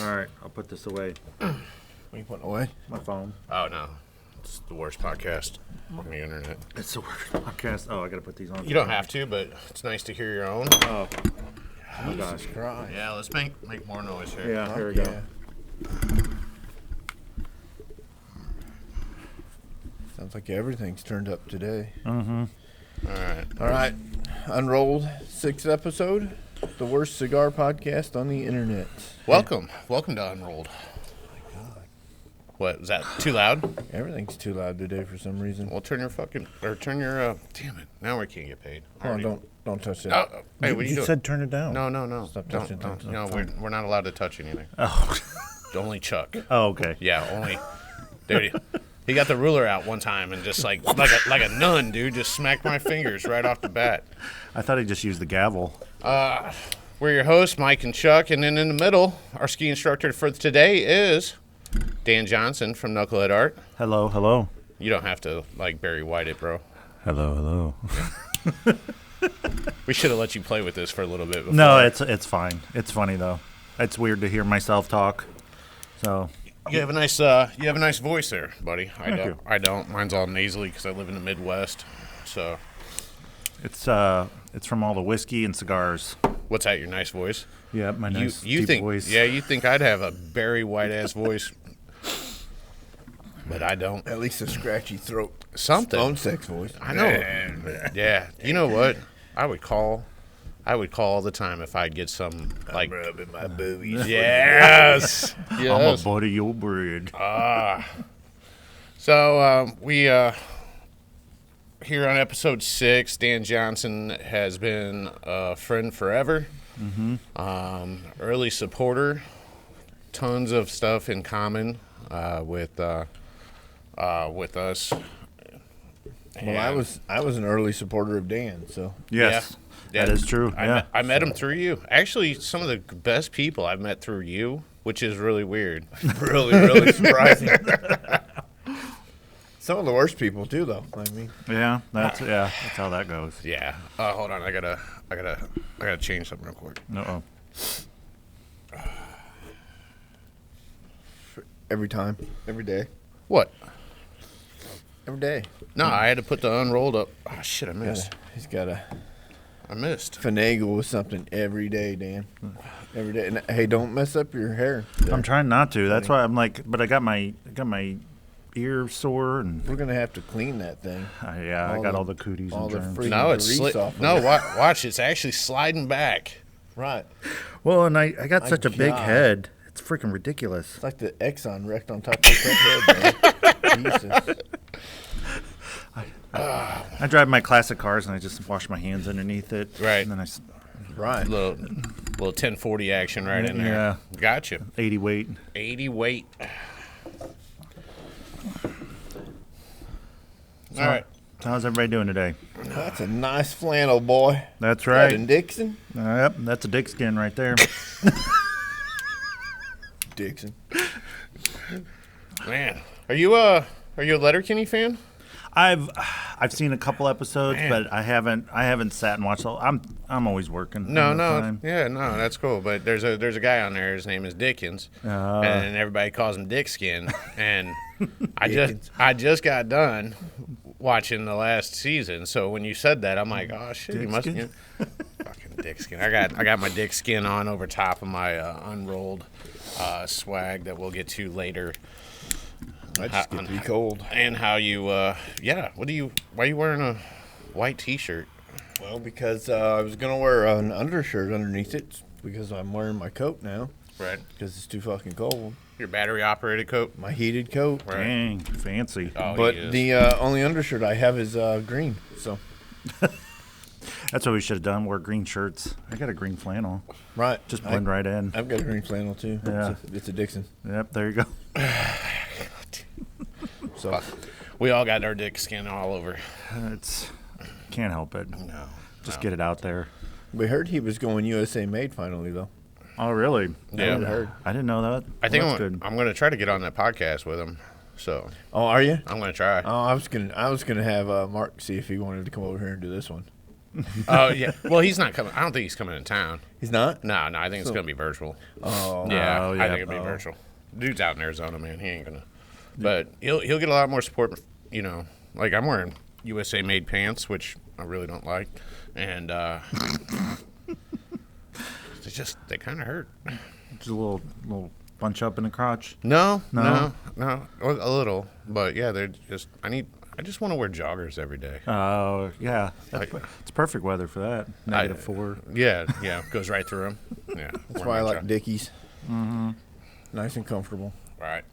All right, I'll put this away. What are you putting away? My phone. Oh, no. It's the worst podcast on the internet. It's the worst podcast. Oh, I gotta put these on. You don't have to, but it's nice to hear your own. Oh my gosh. Christ. Yeah, let's make more noise here. Yeah, here we go. Sounds like everything's turned up today. Mm-hmm. All right. Unrolled 6th episode. The worst cigar podcast on the internet. Welcome to Unrolled. What, is that too loud? Everything's too loud today for some reason. Well, turn your damn it. Now we can't get paid. Hold on, don't touch that. Oh, hey, what are you doing? said turn it down. No. Stop Don't- touching things. No, we're not allowed to touch anything. Oh. Only Chuck. Oh, okay. Yeah, only. There he got the ruler out one time and just like a nun, dude, just smacked my fingers right off the bat. I thought he just used the gavel. We're your hosts, Mike and Chuck, and then in the middle, our ski instructor for today is Dan Johnson from Knucklehead Art. Hello. You don't have to like Barry White it, bro. Hello. We should have let you play with this for a little bit before. No, it's fine. It's funny though. It's weird to hear myself talk. So You have a nice voice there, buddy. Thank you. I don't. Mine's all nasally because I live in the Midwest. So, it's from all the whiskey and cigars. what's that? Your nice voice? Yeah, my nice you deep think? voice. Yeah, you think I'd have a Barry White ass voice, but I don't. At least a scratchy throat. Something. Phone sex voice. I know. Yeah. You know what? I would call all the time if I'd get some like. I'm rubbing my boobies. Yes. I'm a Yes. butter your bread. So we here on episode 6, Dan Johnson has been a friend forever. Mm-hmm. Early supporter. Tons of stuff in common with us. Well, I was an early supporter of Dan, so Yes, Yeah. that is true. I met him through you. Actually, some of the best people I've met through you, which is really weird. really surprising. Some of the worst people too, though. I mean, That's how that goes. Yeah. Hold on. I gotta change something real quick. Uh-oh. every time, every day, What? every day. No, I had to put the unrolled up. Oh shit! I missed. He's got to I missed. finagle with something every day, Dan. Every day. And hey, don't mess up your hair. I'm trying not to. That's why I'm like, but I got my ear sore and We're gonna have to clean that thing. I All got the- all the cooties all and the germs. free- No, it's grease off of no. it. Watch, it's actually sliding back. Right. Well, and I got My such a big God. head. It's freaking ridiculous. It's like the Exxon wrecked on top of that head, man. Jesus. I drive my classic cars and I just wash my hands underneath it. Right. And then Right. Little 1040 action right in there. Yeah. Gotcha. 80 weight. 80 weight. All right. So how's everybody doing today? That's a nice flannel, boy. That's That right. in Dixon? Yep, that's a dick skin right there. Dixon. Man, are you a Letterkenny fan? I've seen a couple episodes, Man. but I haven't sat and watched all. I'm always working. No, all the time. that's cool. But there's a guy on there. His name is Dickens, and everybody calls him Dick Skin. And I just got done watching the last season. So when you said that, I'm like, oh shit, he Dick must Skin? fucking Dick Skin. I got my Dick Skin on over top of my Unrolled swag that we'll get to later. I just get to be cold. And how you why are you wearing a white t-shirt? Well, because I was going to wear an undershirt underneath it because I'm wearing my coat now Right. because it's too fucking cold. Your battery operated coat? My heated coat. Right. Dang, fancy. Oh, But he is. the only undershirt I have is green. So, That's what we should have done. Wear green shirts. I got a green flannel. right. Just blend right in. I've got a green flannel too. Yeah. It's a Dixon. Yep, there you go. So, We all got our Dick Skin all over. It's can't help it. No. Just get it out there. we heard he was going USA made finally, though. Oh, really? Yeah. I heard. I didn't know that. I think Well, that's good. I'm going to try to get on that podcast with him. So Oh, are you? I'm going to try. Oh, I was gonna have Mark see if he wanted to come over here and do this one. Oh yeah. Well, he's not coming. I don't think he's coming to town. He's not? No. I think it's gonna be virtual. Oh. Yeah, Oh, I yeah. think it'll be virtual. Dude's out in Arizona, man. He ain't gonna. But he'll get a lot more support. You know, like I'm wearing USA made pants, which I really don't like, and they kind of hurt. Just a little bunch up in the crotch. No, No? a little, but yeah, they're just. I just want to wear joggers every day. Oh, yeah. It's perfect weather for that. -4. Yeah, goes right through them. Yeah, That's why I like Dickies. Mm-hmm. Nice and comfortable. Right.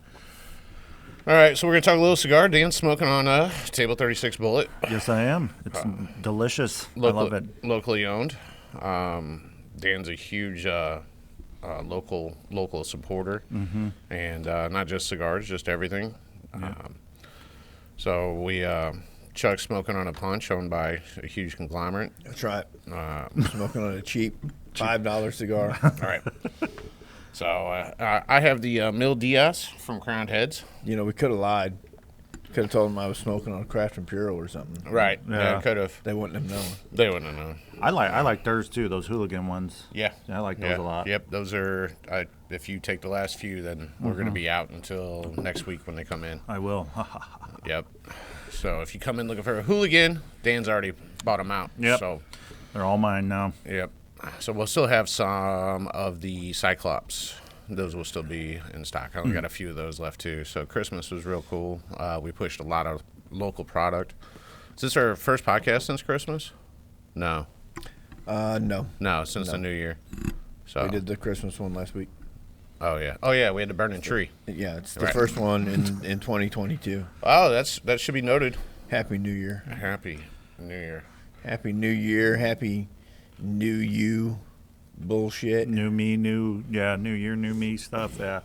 All right, so we're gonna talk a little cigar. Dan's smoking on a Table 36 Bullet. Yes, I am. It's delicious. I love it. Locally owned. Dan's a huge local supporter, and not just cigars, just everything. Yeah. So we Chuck's smoking on a punch owned by a huge conglomerate. That's right. Smoking on a cheap $5 cigar. All right. So I have the Mil Diaz from Crowned Heads. You know, we could have lied. Could have told them I was smoking on a Craft Imperial or something. Right. Yeah. Could have. They wouldn't have known. They wouldn't have known. I like theirs too. Those hooligan ones. Yeah. I like those a lot. Yep. Those are. If you take the last few, then we're going to be out until next week when they come in. I will. Yep. So if you come in looking for a hooligan, Dan's already bought them out. Yep. So. They're all mine now. Yep. So we'll still have some of the Cyclops. Those will still be in stock. I only got a few of those left too. So Christmas was real cool. We pushed a lot of local product. Is this our first podcast since Christmas? No. No. Since the New Year. So We did the Christmas one last week. Oh yeah. We had the burning tree. Yeah, it's the Right. first one in 2022. Oh, that should be noted. Happy New Year. Happy New Year. Happy New Year. Happy New You. Bullshit. New me, new year, new me stuff. Yeah,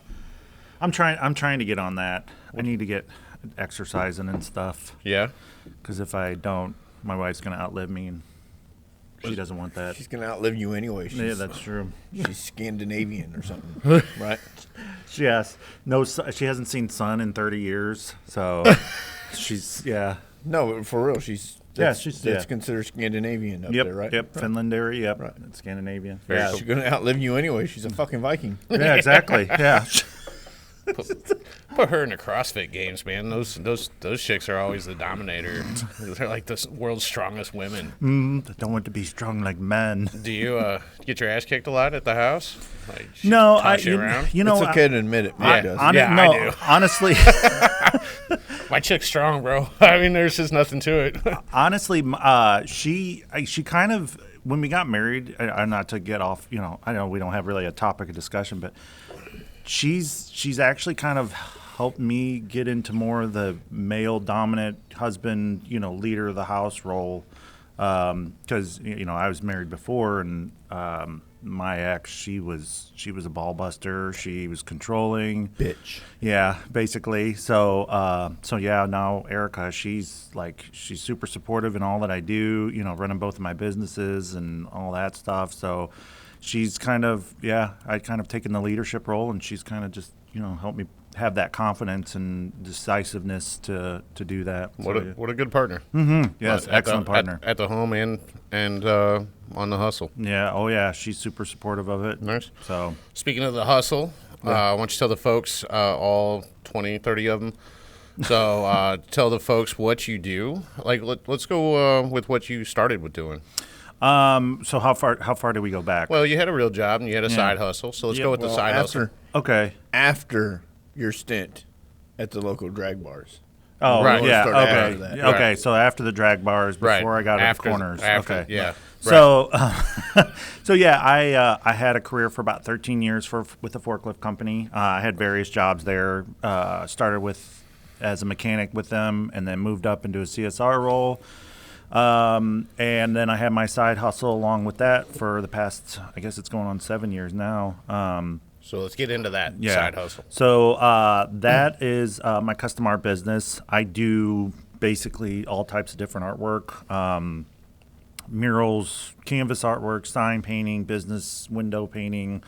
I'm trying to get on that. I need to get exercising and stuff. Yeah. Because if I don't, my wife's gonna outlive me, and she doesn't want that. She's gonna outlive you anyway. Yeah, that's true. She's Scandinavian or something, right? She has she hasn't seen sun in 30 years, so she's No, for real. That's considered Scandinavian up there, right? Yep, Finland area. Yep, Right. it's Scandinavian. Very Yeah, cool. She's gonna outlive you anyway. She's a fucking Viking. yeah, exactly. Yeah. Put her in the CrossFit games, man. Those chicks are always the dominator. They're like the world's strongest women. I don't want to be strong like men. Do you get your ass kicked a lot at the house? Like, she No, toss you around? you know, It's okay to admit it. Yeah. Mike does. Yeah, I do. Honestly, My chick's strong, bro. I mean, there's just nothing to it. honestly, she kind of, when we got married, not to get off, I know we don't have really a topic of discussion, but she's actually kind of helped me get into more of the male dominant husband, leader of the house role. Because I was married before, and my ex, she was a ball buster. She was controlling, Bitch. yeah, basically. So yeah, now Erica, she's super supportive in all that I do. Running both of my businesses and all that stuff. So she's kind of I kind of taken the leadership role, and she's kind of just helped me have that confidence and decisiveness to do that. What a good partner. Yes, At excellent partner. at the home and on the hustle. Yeah. Oh, yeah. She's super supportive of it. Nice. So, Speaking of the hustle, why don't you tell the folks, all 20, 30 of them, so tell the folks what you do. Like, let's go with what you started with doing. so how far do we go back? Well, you had a real job and you had a side hustle, so let's go with the side hustle. Okay. After your stint at the local drag bars. Oh, Right. yeah. Start Okay. after that. Yeah, okay. Right. So after the drag bars, before Right. I got After- into corners. after- okay. yeah. So, so yeah, I had a career for about 13 years with a forklift company. I had various jobs there. Started as a mechanic with them, and then moved up into a CSR role. And then I had my side hustle along with that for the past, I guess it's going on 7 years now. So let's get into that Yeah. side hustle. So that is my custom art business. I do basically all types of different artwork, murals, canvas artwork, sign painting, business window painting,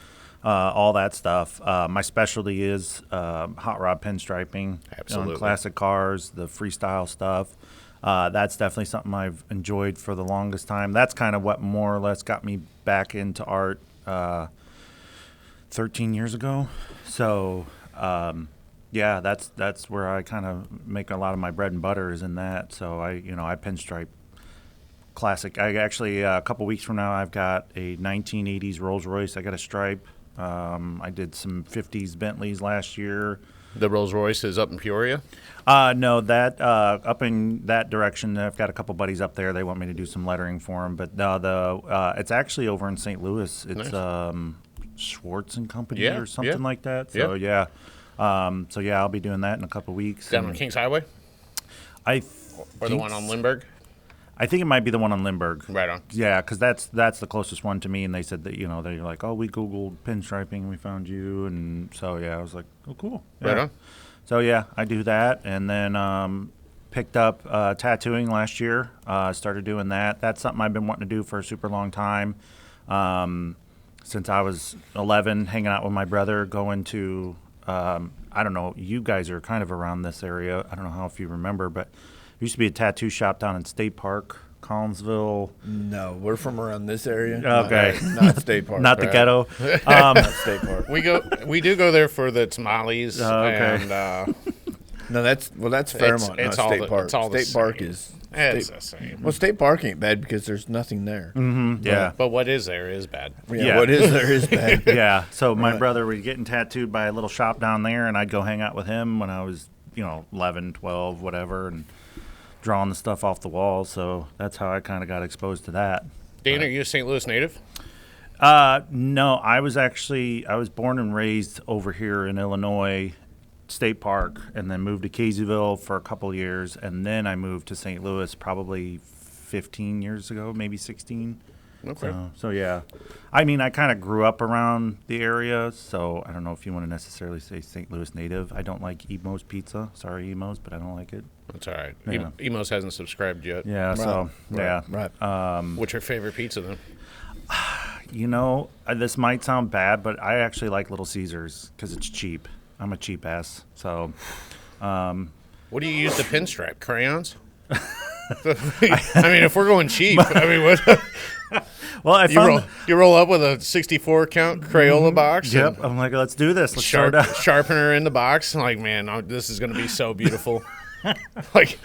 all that stuff. My specialty is hot rod pinstriping, Absolutely. classic cars, the freestyle stuff. That's definitely something I've enjoyed for the longest time. That's kind of what more or less got me back into art 13 years ago. So, yeah, that's where I kind of make a lot of my bread and butter is in that. So I pinstripe classic. I actually a couple weeks from now I've got a 1980s Rolls Royce. I got a stripe. I did some 50s Bentleys last year. The Rolls Royce is up in Peoria. No, that up in that direction. I've got a couple buddies up there. They want me to do some lettering for them, but it's actually over in St. Louis. It's Nice. Schwartz and Company Yeah, or something yeah. like that. So yeah, I'll be doing that in a couple weeks. Down on And Kings Highway, I or the think one on Lindbergh. I think it might be the one on Lindbergh. Right on. Yeah, because that's the closest one to me, and they said that they're like, oh, we Googled pinstriping and we found you, and so yeah, I was like, oh, cool. Yeah. Right on. So yeah, I do that, and then picked up tattooing last year. Started doing that. That's something I've been wanting to do for a super long time. Since I was 11, hanging out with my brother, going to I don't know. You guys are kind of around this area. I don't know how if you remember, but there used to be a tattoo shop down in State Park, Collinsville. No, we're from around this area. Okay. Not State Park. Not the right? ghetto. Not State Park. We do go there for the tamales. Okay. And No, that's Fairmont, it's not all State the- Park. it's all the State Park same. is. it's State, the same. well, State Park ain't bad because there's nothing there. Yeah. But what is there is bad. Yeah. What is there is bad. Yeah. So my Right. brother was getting tattooed by a little shop down there, and I'd go hang out with him when I was, 11, 12, whatever, and drawing the stuff off the wall. So that's how I kind of got exposed to that. Dane, are you a St. Louis native? No, I was born and raised over here in Illinois, State Park, and then moved to Caseyville for a couple of years, and then I moved to St. Louis probably 15 years ago, maybe 16. Okay. So yeah, I mean, I kind of grew up around the area, so I don't know if you want to necessarily say St. Louis native. I don't like Emo's Pizza. Sorry, Emo's, but I don't like it. That's all right. Yeah. Emos hasn't subscribed yet. Yeah, so yeah. Right. What's your favorite pizza then? This might sound bad, but I actually like Little Caesars because it's cheap. I'm a cheap ass, so. What do you use to pinstripe? Crayons? I mean, if we're going cheap, I mean, what? Well, I found. You roll up with a 64 count Crayola box. Yep, and I'm like, let's do this. Let's start out. sharpener in the box. I'm like, man, this is going to be so beautiful. Like,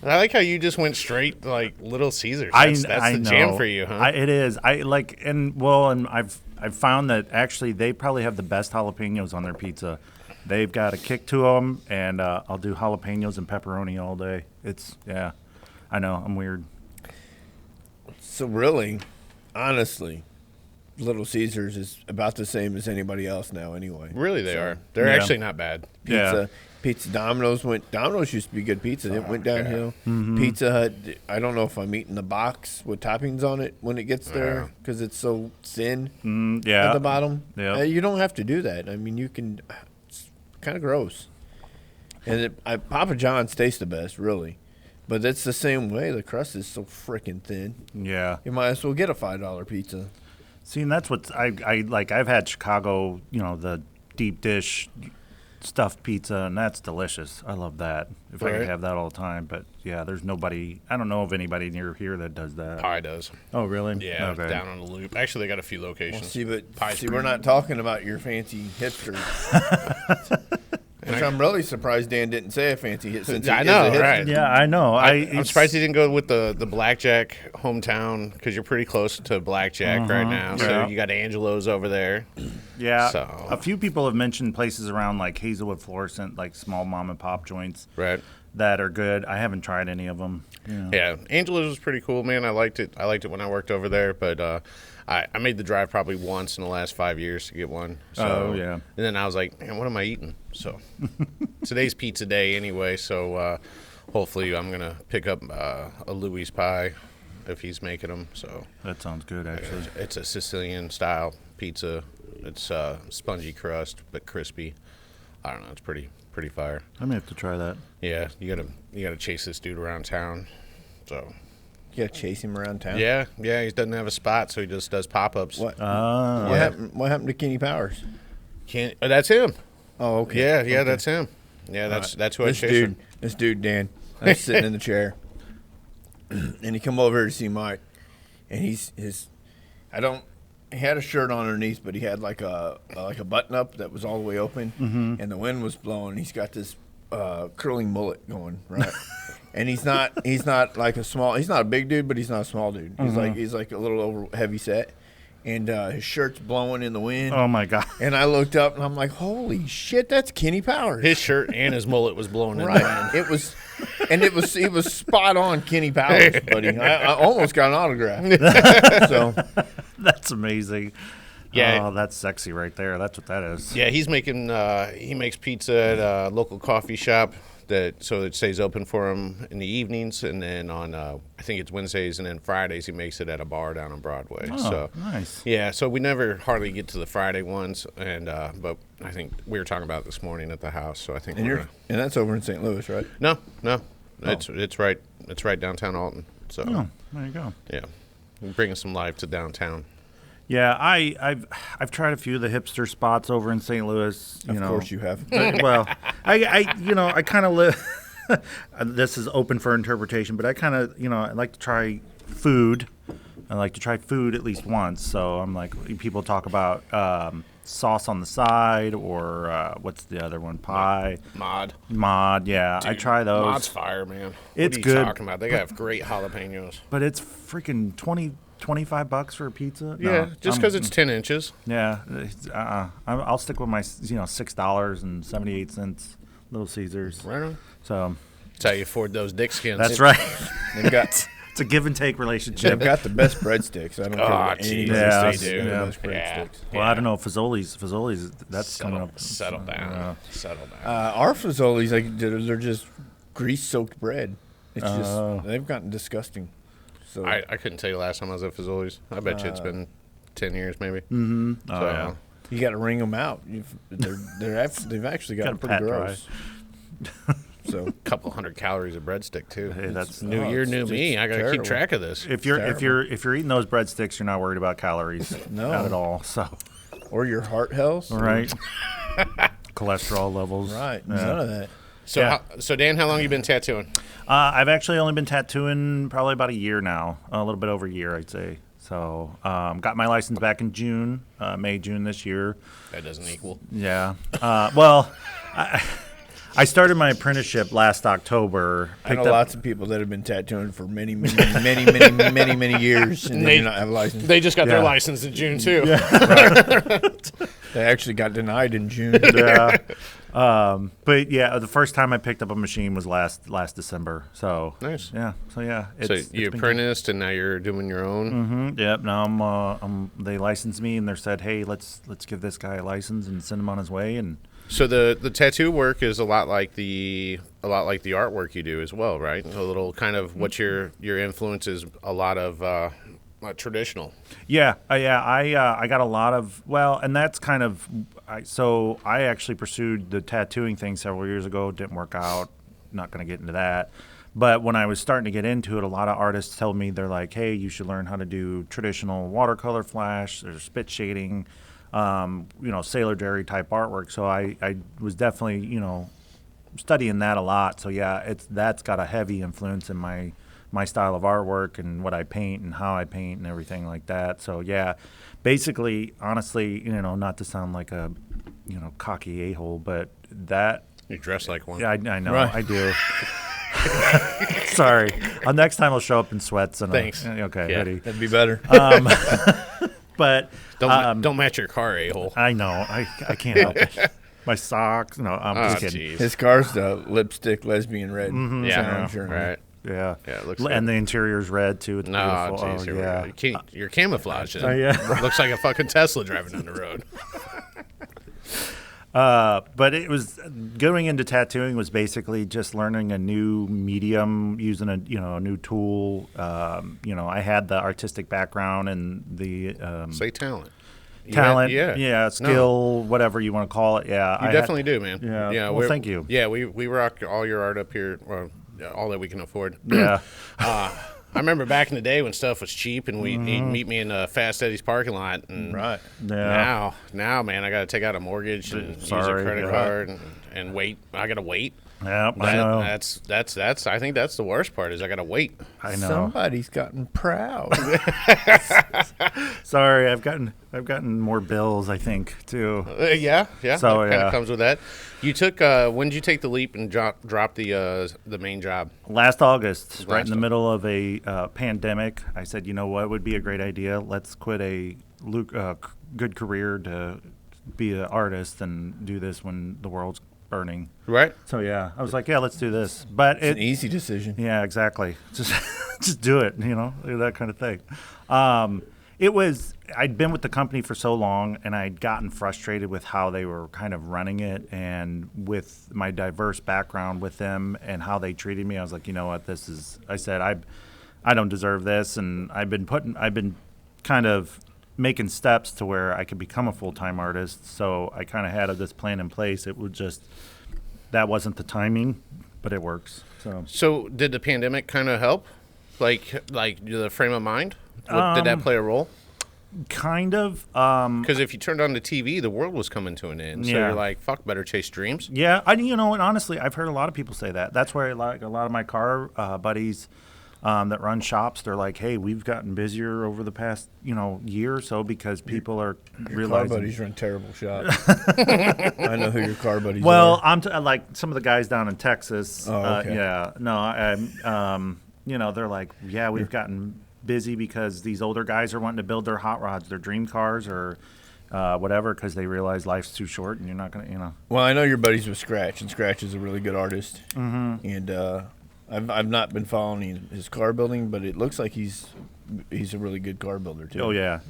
I like how you just went straight to, like, Little Caesars. That's the know. jam for you, huh? It is. And I've found that actually they probably have the best jalapenos on their pizza. They've got a kick to them, and I'll do jalapenos and pepperoni all day. Yeah, I know I'm weird. So really, honestly, Little Caesars is about the same as anybody else now anyway. Really, they are. They're Yeah. actually not bad. Pizza Domino's used to be good pizza. It went downhill. Pizza Hut, I don't know if I'm eating the box with toppings on it when it gets there because it's so thin Yeah. at the bottom. Yeah. You don't have to do that. I mean, you can. It's kind of gross. And Papa John's tastes the best, really. But it's the same way. The crust is so freaking thin. Yeah. You might as well get a $5 pizza. See, and that's what I like. I've had Chicago, the deep dish stuffed pizza, and that's delicious. I love that. If I Right. could have that all the time. But yeah, there's nobody. I don't know of anybody near here that does that. Pie does. Oh, really? Yeah, Okay. down on the loop. Actually, they got a few locations. But we're not talking about your fancy hipster. Which I'm really surprised Dan didn't say a fancy hit since he I is know, a hipster. right? Yeah, I know. I'm surprised he didn't go with the Blackjack hometown because you're pretty close to Blackjack right now. So Yeah. you got Angelo's over there. Yeah, So- a few people have mentioned places around like Hazelwood, Florissant, like small mom and pop joints Right. that are good. I haven't tried any of them. Yeah, Angelo's was pretty cool, man. I liked it. I liked it when I worked over there, but I made the drive probably once in the last 5 years to get one. So, Oh, yeah. And then I was like, man, what am I eating? So today's pizza day anyway, so hopefully I'm going to pick up a Louis pie if he's making them. So That sounds good, actually. it's a Sicilian-style pizza. It's spongy crust, but crispy. I don't know. It's pretty fire. I may have to try that. Yeah, you gotta chase this dude around town. So You gotta chase him around town. yeah, he doesn't have a spot, so he just does pop-ups. What? Ah, What happened to Kenny Powers? That's him. Oh, okay. Yeah, Okay. that's him. Yeah, that's who I This chased. dude, Dan, that's sitting in the chair. and he come over here to see Mike, and he had a shirt on underneath, but he had like a button up that was all the way open, and the wind was blowing. He's got this curling mullet going, right? And he's not like he's not a big dude, but he's not a small dude. He's like a little over heavy set. And his shirt's blowing in the wind. Oh my God! And I looked up and I'm like, "Holy shit, that's Kenny Powers!" His shirt and his mullet was blowing in the wind. It was spot on Kenny Powers, buddy. I almost got an autograph. So That's amazing. Yeah. Oh, that's sexy right there. That's what that is. Yeah, he's making he makes pizza at a local coffee shop so it stays open for him in the evenings, and then on I think it's Wednesdays and then Fridays he makes it at a bar down on Broadway. Oh, so nice. Yeah, so we never hardly get to the Friday ones, and but I think we were talking about it this morning at the house. So I think and that's over in St. Louis, right? No, it's right downtown Alton. So There you go. yeah, we're bringing some life to downtown. Yeah, I've tried a few of the hipster spots over in St. Louis. Of course you have. Well, I kind of live. This is open for interpretation, but I kind of, I like to try food. I like to try food at least once. So I'm like, people talk about sauce on the side, or what's the other one? Pie. Mod. Yeah, Dude, I try those. Mod's fire, man. It's what are you good, talking about? They got great jalapenos. But it's freaking $25 for a pizza. Yeah, No, just because it's 10 inches. Yeah, I'll stick with my $6.78 Little Caesars. Right on. So That's how you afford those dick skins. that's right. They've got It's a give and take relationship. they've got the best breadsticks. I don't care what geez. anybody Yeah, says. they do. They're Yeah. the best Yeah. breadsticks. Well, I don't know. Fazoli's. That's coming up. Settle down. Yeah. Settle down. Our Fazoli's, like they're just grease-soaked bread. It's Oh. just they've gotten disgusting. So I couldn't tell you last time I was at Fazoli's. I bet you it's been 10 years maybe. Mm-hmm. Oh, So, yeah. you got to wring them out. They've actually Gotta gotten pretty pat dry. gross. So A couple hundred calories of breadstick too. Hey, that's New oh, year, it's new just me. I got to keep terrible. track of this. if you're eating those breadsticks, you're not worried about calories. No. Not at all. So or your heart health. right. Cholesterol levels. Right. Yeah. None of that. So, Yeah. so Dan, how long you been tattooing? I've actually only been tattooing probably about a year now, a little bit over a year, I'd say. So, got my license back in June, June this year. That doesn't equal. Yeah. Well, I started my apprenticeship last October. I know lots of people that have been tattooing for many many years and they do not have a license. They just got their Yeah. license in June too. They actually got denied in June. Yeah. But yeah, the first time I picked up a machine was last December. So Nice. Yeah. So yeah. So it's you been apprenticed and now you're doing your own. Mm-hmm. Yep. Now they licensed me and they said, hey, let's give this guy a license and send him on his way. And So the tattoo work is a lot like the artwork you do as well, right? A little kind of what your influence is. A lot of traditional. yeah, I got a lot of and that's kind of so I actually pursued the tattooing thing several years ago. Didn't work out. Not going to get into that. But when I was starting to get into it, a lot of artists told me, they're like, hey, you should learn how to do traditional watercolor flash or spit shading, Sailor Jerry type artwork. So I was definitely, studying that a lot. So yeah, that's got a heavy influence in my style of artwork and what I paint and how I paint and everything like that. So yeah, basically, honestly, not to sound like a, cocky a-hole, but that, You dress like one. yeah, I know, Right. I do. Sorry. Next time I'll show up in sweats and Thanks. Okay, Yeah. ready. That'd be better. But Don't match your car, a-hole. I know I can't help it. My socks. No, I'm Oh, just kidding. jeez. His car's the lipstick lesbian red. Yeah, Sure. right. Yeah. Yeah, it looks and good. the interior's red too. It's No, beautiful. jeez, here we yeah. go. You're camouflaged. yeah. Looks like a fucking Tesla driving down the road. But it was going into tattooing was basically just learning a new medium, using a new tool. I had the artistic background and the Say talent. You talent, had- skill, whatever you want to call it. Yeah, You definitely do, man. Yeah, well, we're- thank you. Yeah, we rock all your art up here, or all that we can afford. Yeah, I remember back in the day when stuff was cheap and he'd meet me in Fast Eddie's parking lot. And Right. now, man, I got to take out a mortgage and use a Sorry, credit yeah. card and wait. I got to wait. Yep, I know. That's. I think that's the worst part is I gotta wait. I know. Somebody's gotten proud. Sorry, I've gotten more bills, I think, too. Yeah. So, that kind yeah. of comes with that. You took. When did you take the leap and drop the main job? Last August, right in the August. middle of a pandemic, I said, you know what would be a great idea? Let's quit a good career to be an artist and do this when the world's burning. Right. So yeah, I was like, yeah, let's do this. But It's an easy decision. yeah, exactly. Just do it, that kind of thing. I'd been with the company for so long, and I'd gotten frustrated with how they were kind of running it, and with my diverse background with them and how they treated me. I was like, you know what, I said, I don't deserve this, and I've been kind of making steps to where I could become a full-time artist. So I kind of had this plan in place. It would that wasn't the timing, but it works. So did the pandemic kind of help, like the frame of mind? Did that play a role? Kind of. Because if you turned on the TV, the world was coming to an end. So Yeah. you're like, fuck, better chase dreams. Yeah, and honestly, I've heard a lot of people say that. That's where a lot of my car buddies that run shops, they're like, hey, we've gotten busier over the past year or so because people are Your realizing. car buddies run terrible shops. I know who your car buddies Well, are. I'm like some of the guys down in Texas. Oh, okay. Yeah, no, they're like, yeah, we've gotten busy because these older guys are wanting to build their hot rods, their dream cars, or whatever, because they realize life's too short, and you're not gonna. Well, I know your buddies with Scratch, and Scratch is a really good artist. Mm-hmm. And I've not been following his car building, but it looks like he's a really good car builder too. Oh yeah.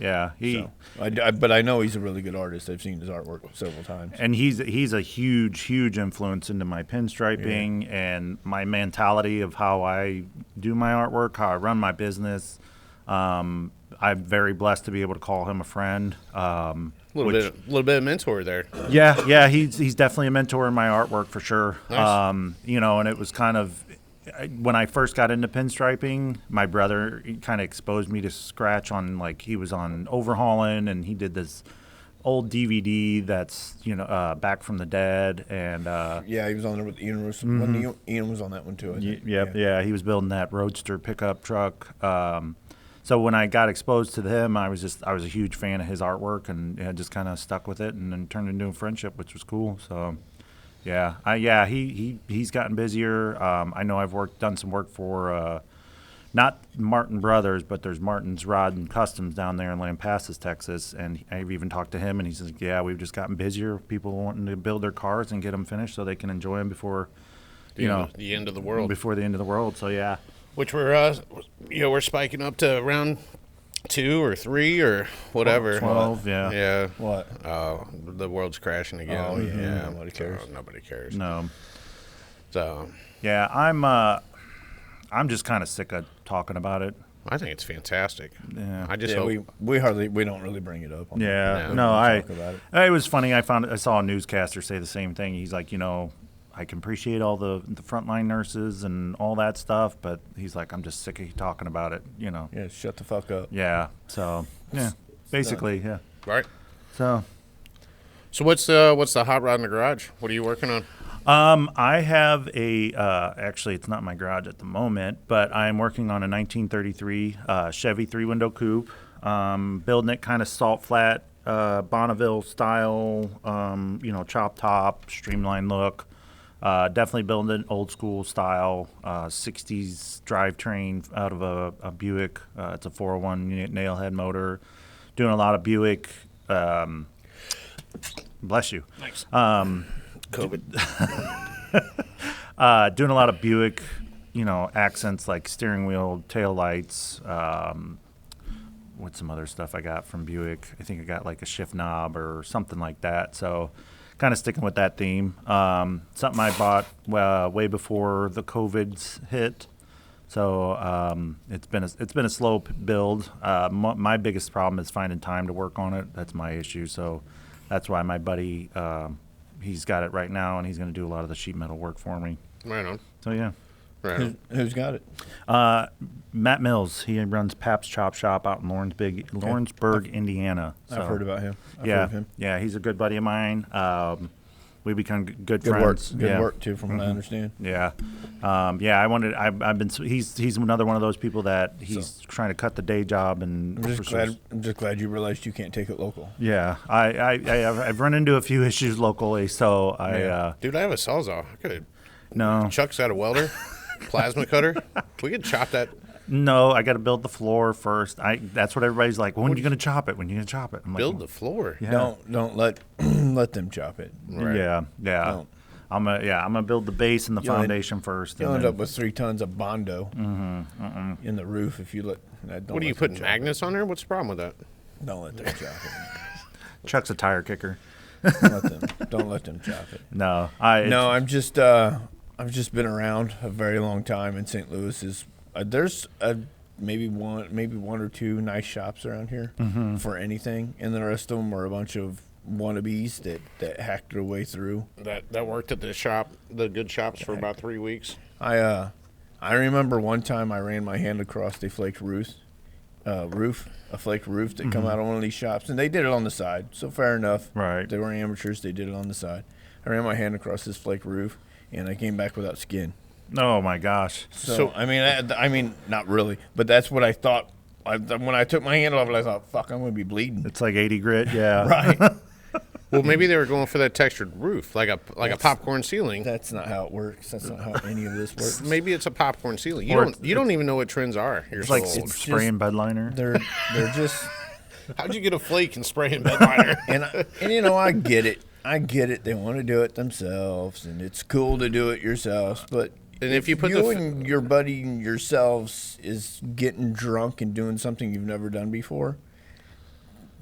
But I know he's a really good artist. I've seen his artwork several times. And he's a huge influence into my pinstriping and my mentality of how I do my artwork, how I run my business. I'm very blessed to be able to call him a friend. A little bit of mentor there. Yeah, he's definitely a mentor in my artwork for sure. Nice. And it was kind of when I first got into pinstriping, my brother kind of exposed me to Scratch on, like, he was on Overhauling, and he did this old DVD that's Back from the Dead, and Yeah, he was on there with Ian Russo. Ian was on that one too. I think. yeah, he was building that Roadster pickup truck. So when I got exposed to him, I was a huge fan of his artwork, and just kind of stuck with it, and then turned into a friendship, which was cool. So. Yeah, he's gotten busier. I know I've done some work for not Martin Brothers, but there's Martin's Rod and Customs down there in Lampasas, Texas, and I've even talked to him, and he says, yeah, we've just gotten busier. People wanting to build their cars and get them finished so they can enjoy them before, The end of the world. Before the end of the world. So yeah. Which we're spiking up to round 2 or 3 or whatever. 12, yeah. Yeah. What? The world's crashing again. Oh, yeah. Nobody cares. So nobody cares. No. So Yeah, I'm just kind of sick of talking about it. I think it's fantastic. Yeah. I just Yeah, hope. we don't really bring it up. Yeah, No. no, We talk about it was funny. I saw a newscaster say the same thing. He's like, I can appreciate all the frontline nurses and all that stuff, but he's like, I'm just sick of talking about it, Yeah, shut the fuck up. Yeah. So yeah, basically, yeah. Right. So So what's the hot rod in the garage? What are you working on? I have actually it's not my garage at the moment, but I'm working on a 1933 Chevy 3-window coupe. Building it kind of salt flat, Bonneville style, chop top, streamlined look. Definitely building it old school style, 60s drivetrain out of a Buick. It's a 401 unit nailhead motor. Doing a lot of Buick. Bless you. Thanks. COVID. Doing a lot of Buick, accents like steering wheel, tail lights. What's some other stuff I got from Buick? I think I got like a shift knob or something like that. So kind of sticking with that theme. Something I bought way before the COVID's hit. So it's been a slow build. My biggest problem is finding time to work on it. That's my issue. So that's why my buddy, he's got it right now, and he's going to do a lot of the sheet metal work for me. Right on. So yeah. Right on. Who's got it? Matt Mills. He runs Pap's Chop Shop out in Lawrenceburg, Indiana. I've heard about him. I've heard Yeah, of him. yeah, he's a good buddy of mine. we become good Good work. friends. Good work too, from what I understand. Yeah, I've been. He's another one of those people that he's trying to cut the day job and. I'm just glad you realized you can't take it local. Yeah, I've run into a few issues locally, so Dude, I have a sawzall. I could. No. Chuck's got a welder, plasma cutter. We could chop that. No, I got to build the floor first. That's what everybody's like. When are you going to chop it? When are you going to chop it? I'm like, Build the floor. Yeah. Don't let let them chop it. Right. Yeah. Don't. I'm gonna build the base and the You'll end- foundation first. You'll and end then- up with 3 tons of Bondo in the roof if you let. What are you putting, magnets on there? What's the problem with that? Don't let them chop it. Chuck's a tire kicker. Don't let them chop it. No, I'm just I've just been around a very long time in St. Louis. There's maybe one or two nice shops around here for anything, and the rest of them are a bunch of wannabes that hacked their way through. That worked at the shop, the good shops, for about 3 weeks. I remember one time I ran my hand across a flaked roof that come out of one of these shops, and they did it on the side, so fair enough. Right. They were amateurs. They did it on the side. I ran my hand across this flaked roof, and I came back without skin. Oh my gosh. So I mean, not really, but that's what I thought. When I took my hand off it, I thought, "Fuck, I'm gonna be bleeding." It's like 80 grit. Yeah. Right. Well, maybe they were going for that textured roof, like a popcorn ceiling. That's not how it works. That's not how any of this works. Maybe it's a popcorn ceiling. Or You don't even know what trends are. You're It's so like old. spraying bed liner. They're just How'd you get a flake and spray in bed liner? and you know, I get it. They want to do it themselves, and it's cool to do it yourselves. But And if you put you and your buddy and yourselves is getting drunk and doing something you've never done before,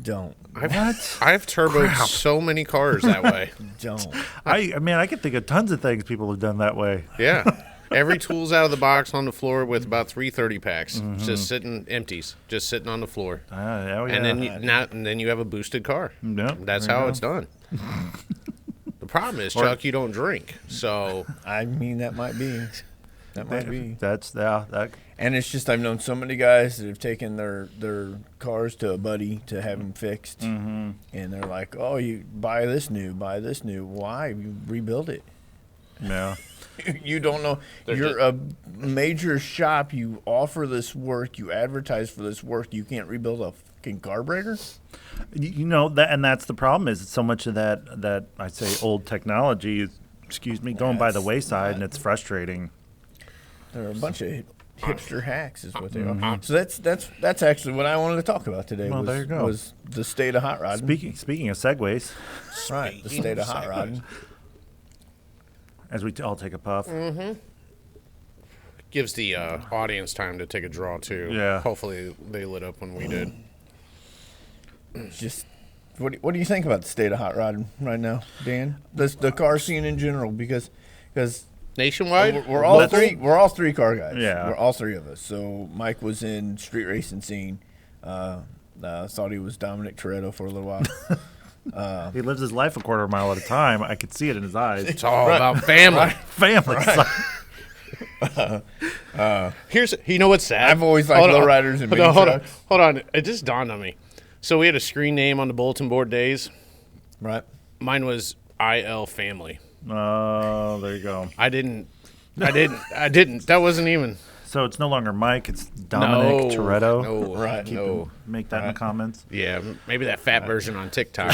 don't. I've turboed so many cars that way. Don't. I can think of tons of things people have done that way. Yeah. Every tool's out of the box on the floor with about 3 30 packs, just sitting empties, just sitting on the floor. Oh, yeah. And then you have a boosted car. Yep, That's there you how go. it's done. The problem is, Chuck, you don't drink, so I mean, that might be. That might be. That. And it's just I've known so many guys that have taken their cars to a buddy to have them fixed, and they're like, "Oh, you buy this new. Why? You rebuild it." Yeah. You don't know. You're a major shop. You offer this work. You advertise for this work. You can't rebuild a fucking carburetor. You know that, and that's the problem. Is so much of that I say old technology is, going by the wayside, and it's frustrating. They're a bunch of hipster hacks, is what they are. So that's actually what I wanted to talk about today. Well, there you go. Was the state of hot rodding. Speaking of segues, Right, the state of hot rodding. as we all take a puff. gives the audience time to take a draw too. Yeah. Hopefully they lit up when we did. Just what do you think about the state of hot rodding right now, Dan? The car scene in general, because Nationwide, we're all three car guys. Yeah. We're all three of us. So Mike was in street racing scene. Thought he was Dominic Toretto for a little while. He lives his life a quarter mile at a time. I could see it in his eyes. It's all about family. Family. Here's, you know what's sad? I've always liked Hold on. lowriders and mini Hold on. trucks. Hold on. It just dawned on me. So we had a screen name on the bulletin board days. Right. Mine was IL Family. Oh, there you go. I didn't. That wasn't even. So it's no longer Mike. It's Dominic Toretto. No, Right. No. Make that in the comments. Yeah, maybe that fat version on TikTok.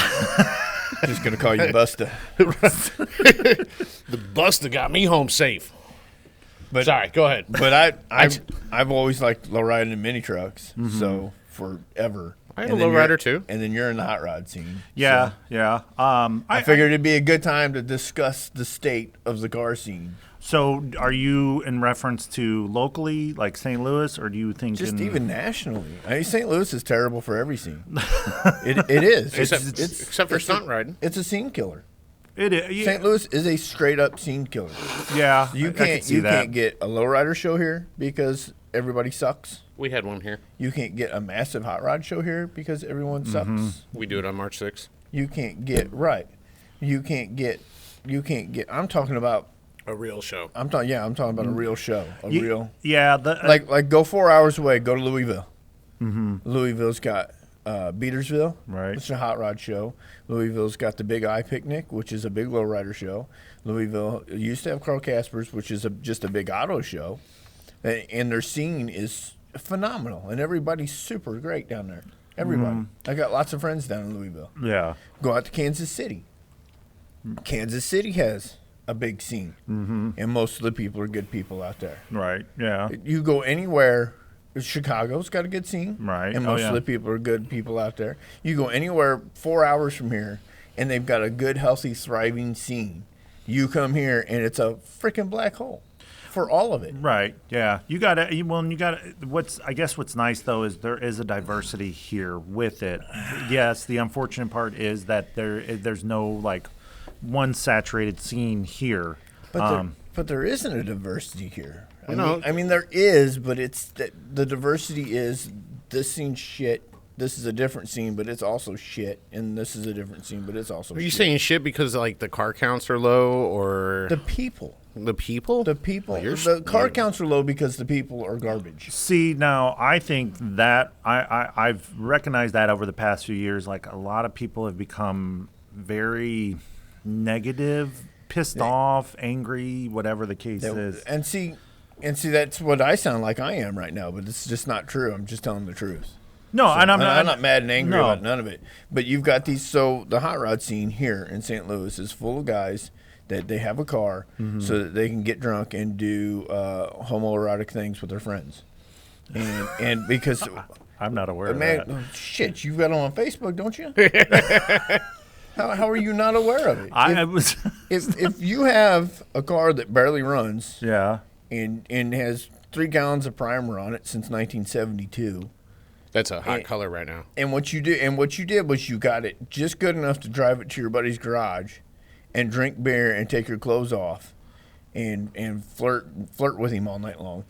Just gonna call you Busta. The Busta got me home safe. But Sorry, go ahead. But I've always liked lowriding and mini trucks. So forever. I have And a then lowrider you're- too. And then you're in the hot rod scene. Yeah, So yeah. I figured it'd be a good time to discuss the state of the car scene. So are you in reference to locally, like St. Louis, or do you think Just in, even nationally. I mean, St. Louis is terrible for every scene. It is. Except for stunt riding. It's a scene killer. It is, yeah, St. Louis is a straight up scene killer. yeah. You I can can't see that. can't get a lowrider show here because everybody sucks. We had one here. You can't get a massive hot rod show here because everyone sucks. We do it on March 6th. You can't get right. You can't get. I'm talking about. A real show. I'm talking about a real show. Yeah, Like go 4 hours away. Go to Louisville. Louisville's got Beatersville, Right. which is a hot rod show. Louisville's got the Big Eye Picnic, which is a big lowrider show. Louisville used to have Carl Casper's, which is just a big auto show. And their scene is phenomenal, and everybody's super great down there. Everybody. I got lots of friends down in Louisville. Yeah. Go out to Kansas City. Kansas City has a big scene, and most of the people are good people out there. Right. Yeah. You go anywhere, Chicago's got a good scene, Right. and Oh, most yeah. of the people are good people out there. You go anywhere 4 hours from here, and they've got a good, healthy, thriving scene. You come here, and it's a freaking black hole for all of it. Right. Yeah. You got to. Well, you got to. I guess what's nice though is there is a diversity here with it. Yes. The unfortunate part is that there's no like one saturated scene here. But there isn't a diversity here. I mean, there is, but it's the diversity is this scene's shit. This is a different scene, but it's also shit, and this is a different scene, but it's also. Are you shit. saying shit because like the car counts are low, or The people? the people? The car counts are low because the people are garbage. See, now I think that I've recognized that over the past few years. Like a lot of people have become very negative, pissed off, angry, whatever the case is. And see, that's what I sound like I am right now, but it's just not true. I'm just telling the truth. No, and I'm not mad and angry no. about none of it. But you've got these. So the hot rod scene here in St. Louis is full of guys that they have a car so that they can get drunk and do homoerotic things with their friends. And because I'm not aware of man, that. shit, you've got them on Facebook, don't you? How are you not aware of it? I was. If you have a car that barely runs Yeah. and has 3 gallons of primer on it since 1972. That's a hot color right now. And what you did was you got it just good enough to drive it to your buddy's garage and drink beer and take your clothes off and flirt with him all night long.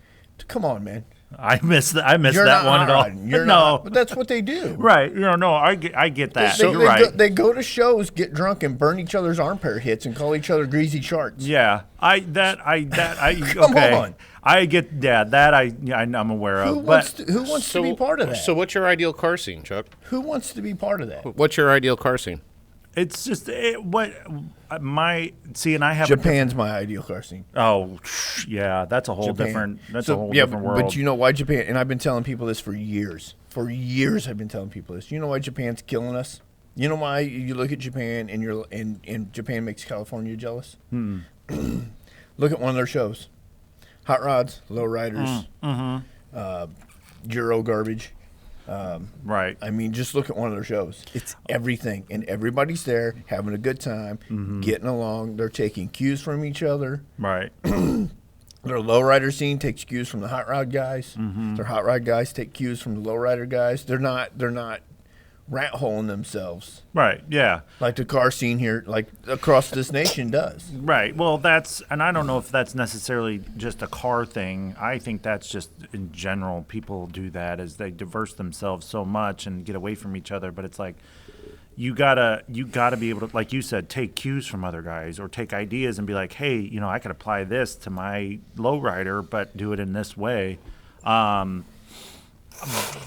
Come on, man. I missed that. I missed You're that not one at all. riding. You're no. not, but that's what they do. Right. No, I get that. They, You're they right. they go to shows, get drunk, and burn each other's armpit hits and call each other greasy sharks. Yeah. Come okay. on. I get that. I'm aware of. Who wants to be part of that? So what's your ideal car scene, Chuck? Who wants to be part of that? What's your ideal car scene? It's just and I have Japan's my ideal car scene. yeah, that's a whole Japan. different. That's So, a whole yeah, different world. But you know why Japan? And I've been telling people this for years. For years, I've been telling people this. You know why Japan's killing us? You know why you look at Japan and Japan makes California jealous? Look at one of their shows: hot rods, low riders, Euro garbage. Right. I mean, just look at one of their shows. It's everything, and everybody's there having a good time, getting along. They're taking cues from each other. Right. Their lowrider scene takes cues from the hot rod guys. Their hot rod guys take cues from the lowrider guys. They're not rat holing themselves Right. Yeah. like the car scene here, like across this nation does. Right. Well, and I don't know if that's necessarily just a car thing. I think that's just in general. People do that as they diverse themselves so much and get away from each other. But it's like you gotta be able to, like you said, take cues from other guys or take ideas and be like, hey, I could apply this to my lowrider, but do it in this way.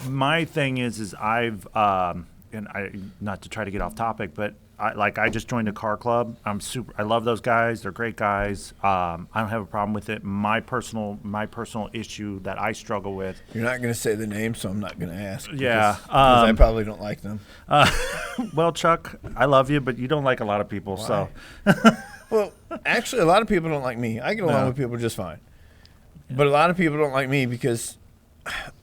My thing is I've and I, not to try to get off topic, but I just joined a car club. I love those guys. They're great guys. I don't have a problem with it. My personal issue that I struggle with. You're not going to say the name, so I'm not going to ask. Yeah, because I probably don't like them. Well, Chuck, I love you, but you don't like a lot of people. Why? So, Well, actually, a lot of people don't like me. I get along with people just fine, but a lot of people don't like me because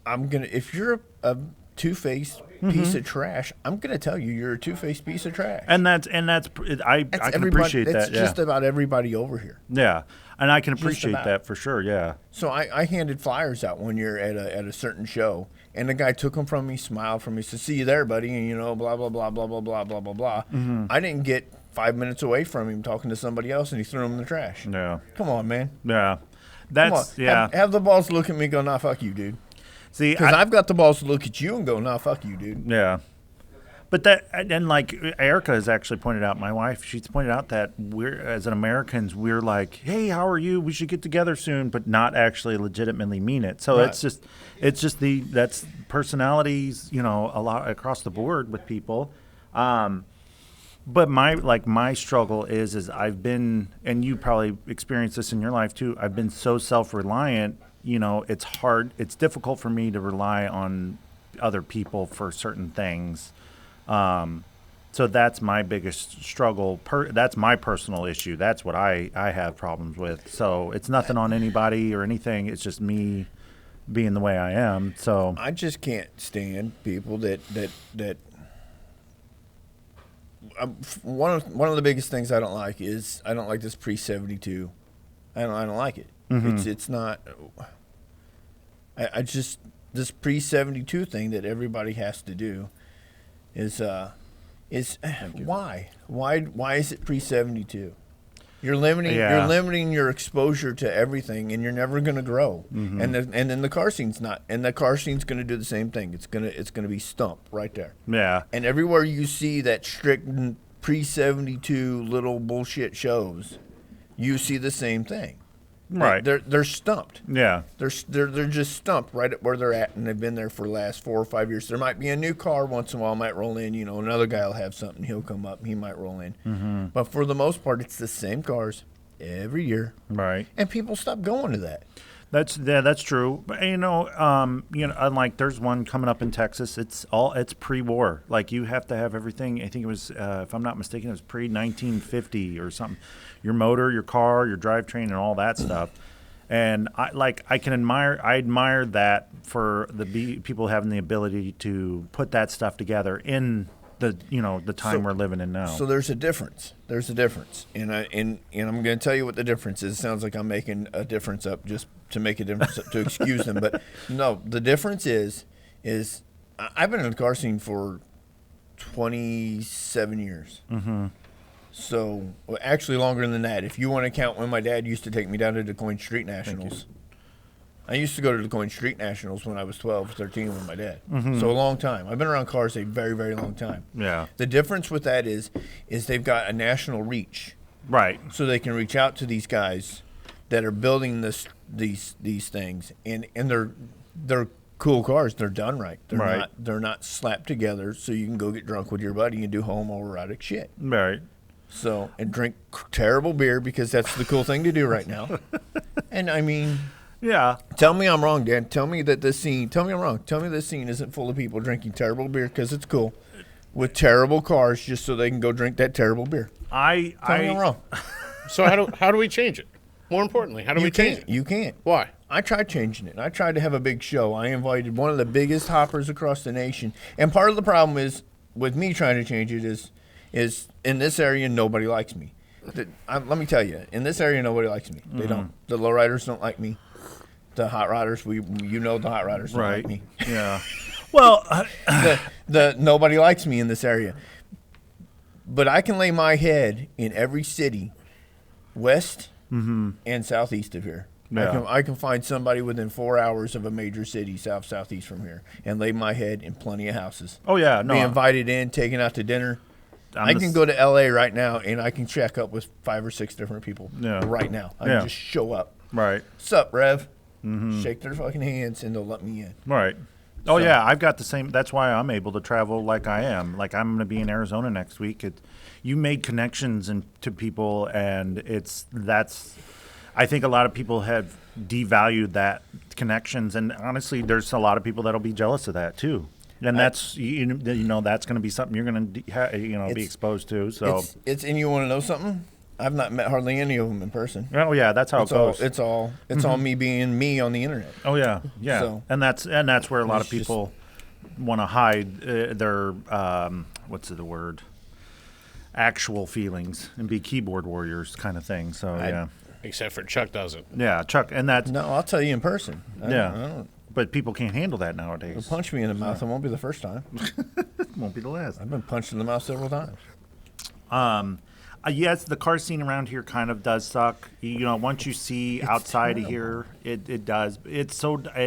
if you're a two-faced piece of trash, I'm gonna tell you you're a two-faced piece of trash. and I can appreciate that. That's just about everybody over here. Yeah, and I can appreciate about. that for sure. Yeah. So I handed flyers out one year at a certain show, and the guy took them from me, smiled from me, said, "See you there, buddy," and blah blah blah blah blah blah blah blah blah. I didn't get 5 minutes away from him talking to somebody else, and he threw them in the trash. Yeah. Come on, man. Yeah. Come That's on. yeah. Have the balls to look at me and go, "Nah, fuck you, dude." See, Because I've got the balls to look at you and go, "Nah, fuck you, dude." yeah. But that, and like Erica has actually pointed out, my wife, she's pointed out that we're, as an Americans, we're like, hey, how are you? We should get together soon, but not actually legitimately mean it. So Right. it's just that's personalities, a lot across the board with people. But my struggle is I've been, and you probably experienced this in your life too. I've been so self-reliant, it's hard, it's difficult for me to rely on other people for certain things. So that's my biggest struggle. That's my personal issue. That's what I have problems with. So it's nothing on anybody or anything. It's just me being the way I am. So I just can't stand people that one of the biggest things I don't like is I don't like this pre-72. I don't like it. It's not. I just this pre-72 thing that everybody has to do is why is it pre-72? You're limiting your exposure to everything, and you're never going to grow. And then the car scene's not, and the car scene's going to do the same thing. It's gonna be stump right there. yeah, And everywhere you see that strict pre-72 little bullshit shows, you see the same thing. right. They're stumped. Yeah, They're just stumped right at where they're at, and they've been there for the last 4 or 5 years. There might be a new car once in a while might roll in. Another guy will have something. He'll come up. He might roll in. But for the most part, it's the same cars every year, right. and people stop going to that. That's true. But unlike there's one coming up in Texas. It's pre-war. Like you have to have everything. I think it was, if I'm not mistaken, it was pre-1950 or something. Your motor, your car, your drivetrain, and all that stuff. And I admire that for the people having the ability to put that stuff together in the time we're living in now. So there's a difference. And I'm going to tell you what the difference is. It sounds like I'm making a difference up just to make a difference to excuse them, but no, the difference is I've been in the car scene for 27 years. So actually longer than that. If you want to count when my dad used to take me down to DuQuoin Street Nationals. I used to go to the DuQuoin Street Nationals when I was 12, 13 with my dad. So a long time. I've been around cars a very, very long time. Yeah. The difference with that is they've got a national reach. Right. So they can reach out to these guys that are building these things, and they're cool cars. They're done right. They're not slapped together so you can go get drunk with your buddy and do homoerotic shit. Right. So, and drink terrible beer because that's the cool thing to do right now. And I mean, Yeah. tell me I'm wrong, Dan. Tell me I'm wrong. Tell me this scene isn't full of people drinking terrible beer because it's cool with terrible cars just so they can go drink that terrible beer. Tell me I'm wrong. So how do we change it? More importantly, how do we change it? You can't. Why? I tried changing it. I tried to have a big show. I invited one of the biggest hoppers across the nation. And part of the problem is with me trying to change it is in this area nobody likes me. Let me tell you, in this area nobody likes me. They don't. The lowriders don't like me. The hot rodders, the hot rodders don't like me. Yeah. Well, the nobody likes me in this area. But I can lay my head in every city, west and southeast of here. Yeah. I can find somebody within 4 hours of a major city, southeast from here, and lay my head in plenty of houses. oh yeah, no. Be invited in, taken out to dinner. I can go to L.A. right now, and I can check up with 5 or 6 different people right now. I can just show up. Right. Sup, Rev? Shake their fucking hands, and they'll let me in. Right. Oh yeah, I've got the same. That's why I'm able to travel like I am. Like I'm going to be in Arizona next week. You made connections to people, and I think a lot of people have devalued that connections, and honestly, there's a lot of people that'll be jealous of that too. And that's that's going to be something you're going to be exposed to. So it's and you want to know something? I've not met hardly any of them in person. Oh yeah, that's how it goes. It's all me being me on the internet. Oh yeah, yeah. So, and that's where a lot of people want to hide their what's the word? Actual feelings and be keyboard warriors kind of thing. So yeah. Except for Chuck doesn't. Yeah, Chuck, and that's No, I'll tell you in person. I don't, but people can't handle that nowadays. They'll punch me in the mouth. It won't be the first time. It won't be the last. I've been punched in the mouth several times. Yes, the car scene around here kind of does suck. You know, once you see outside of here, it does. It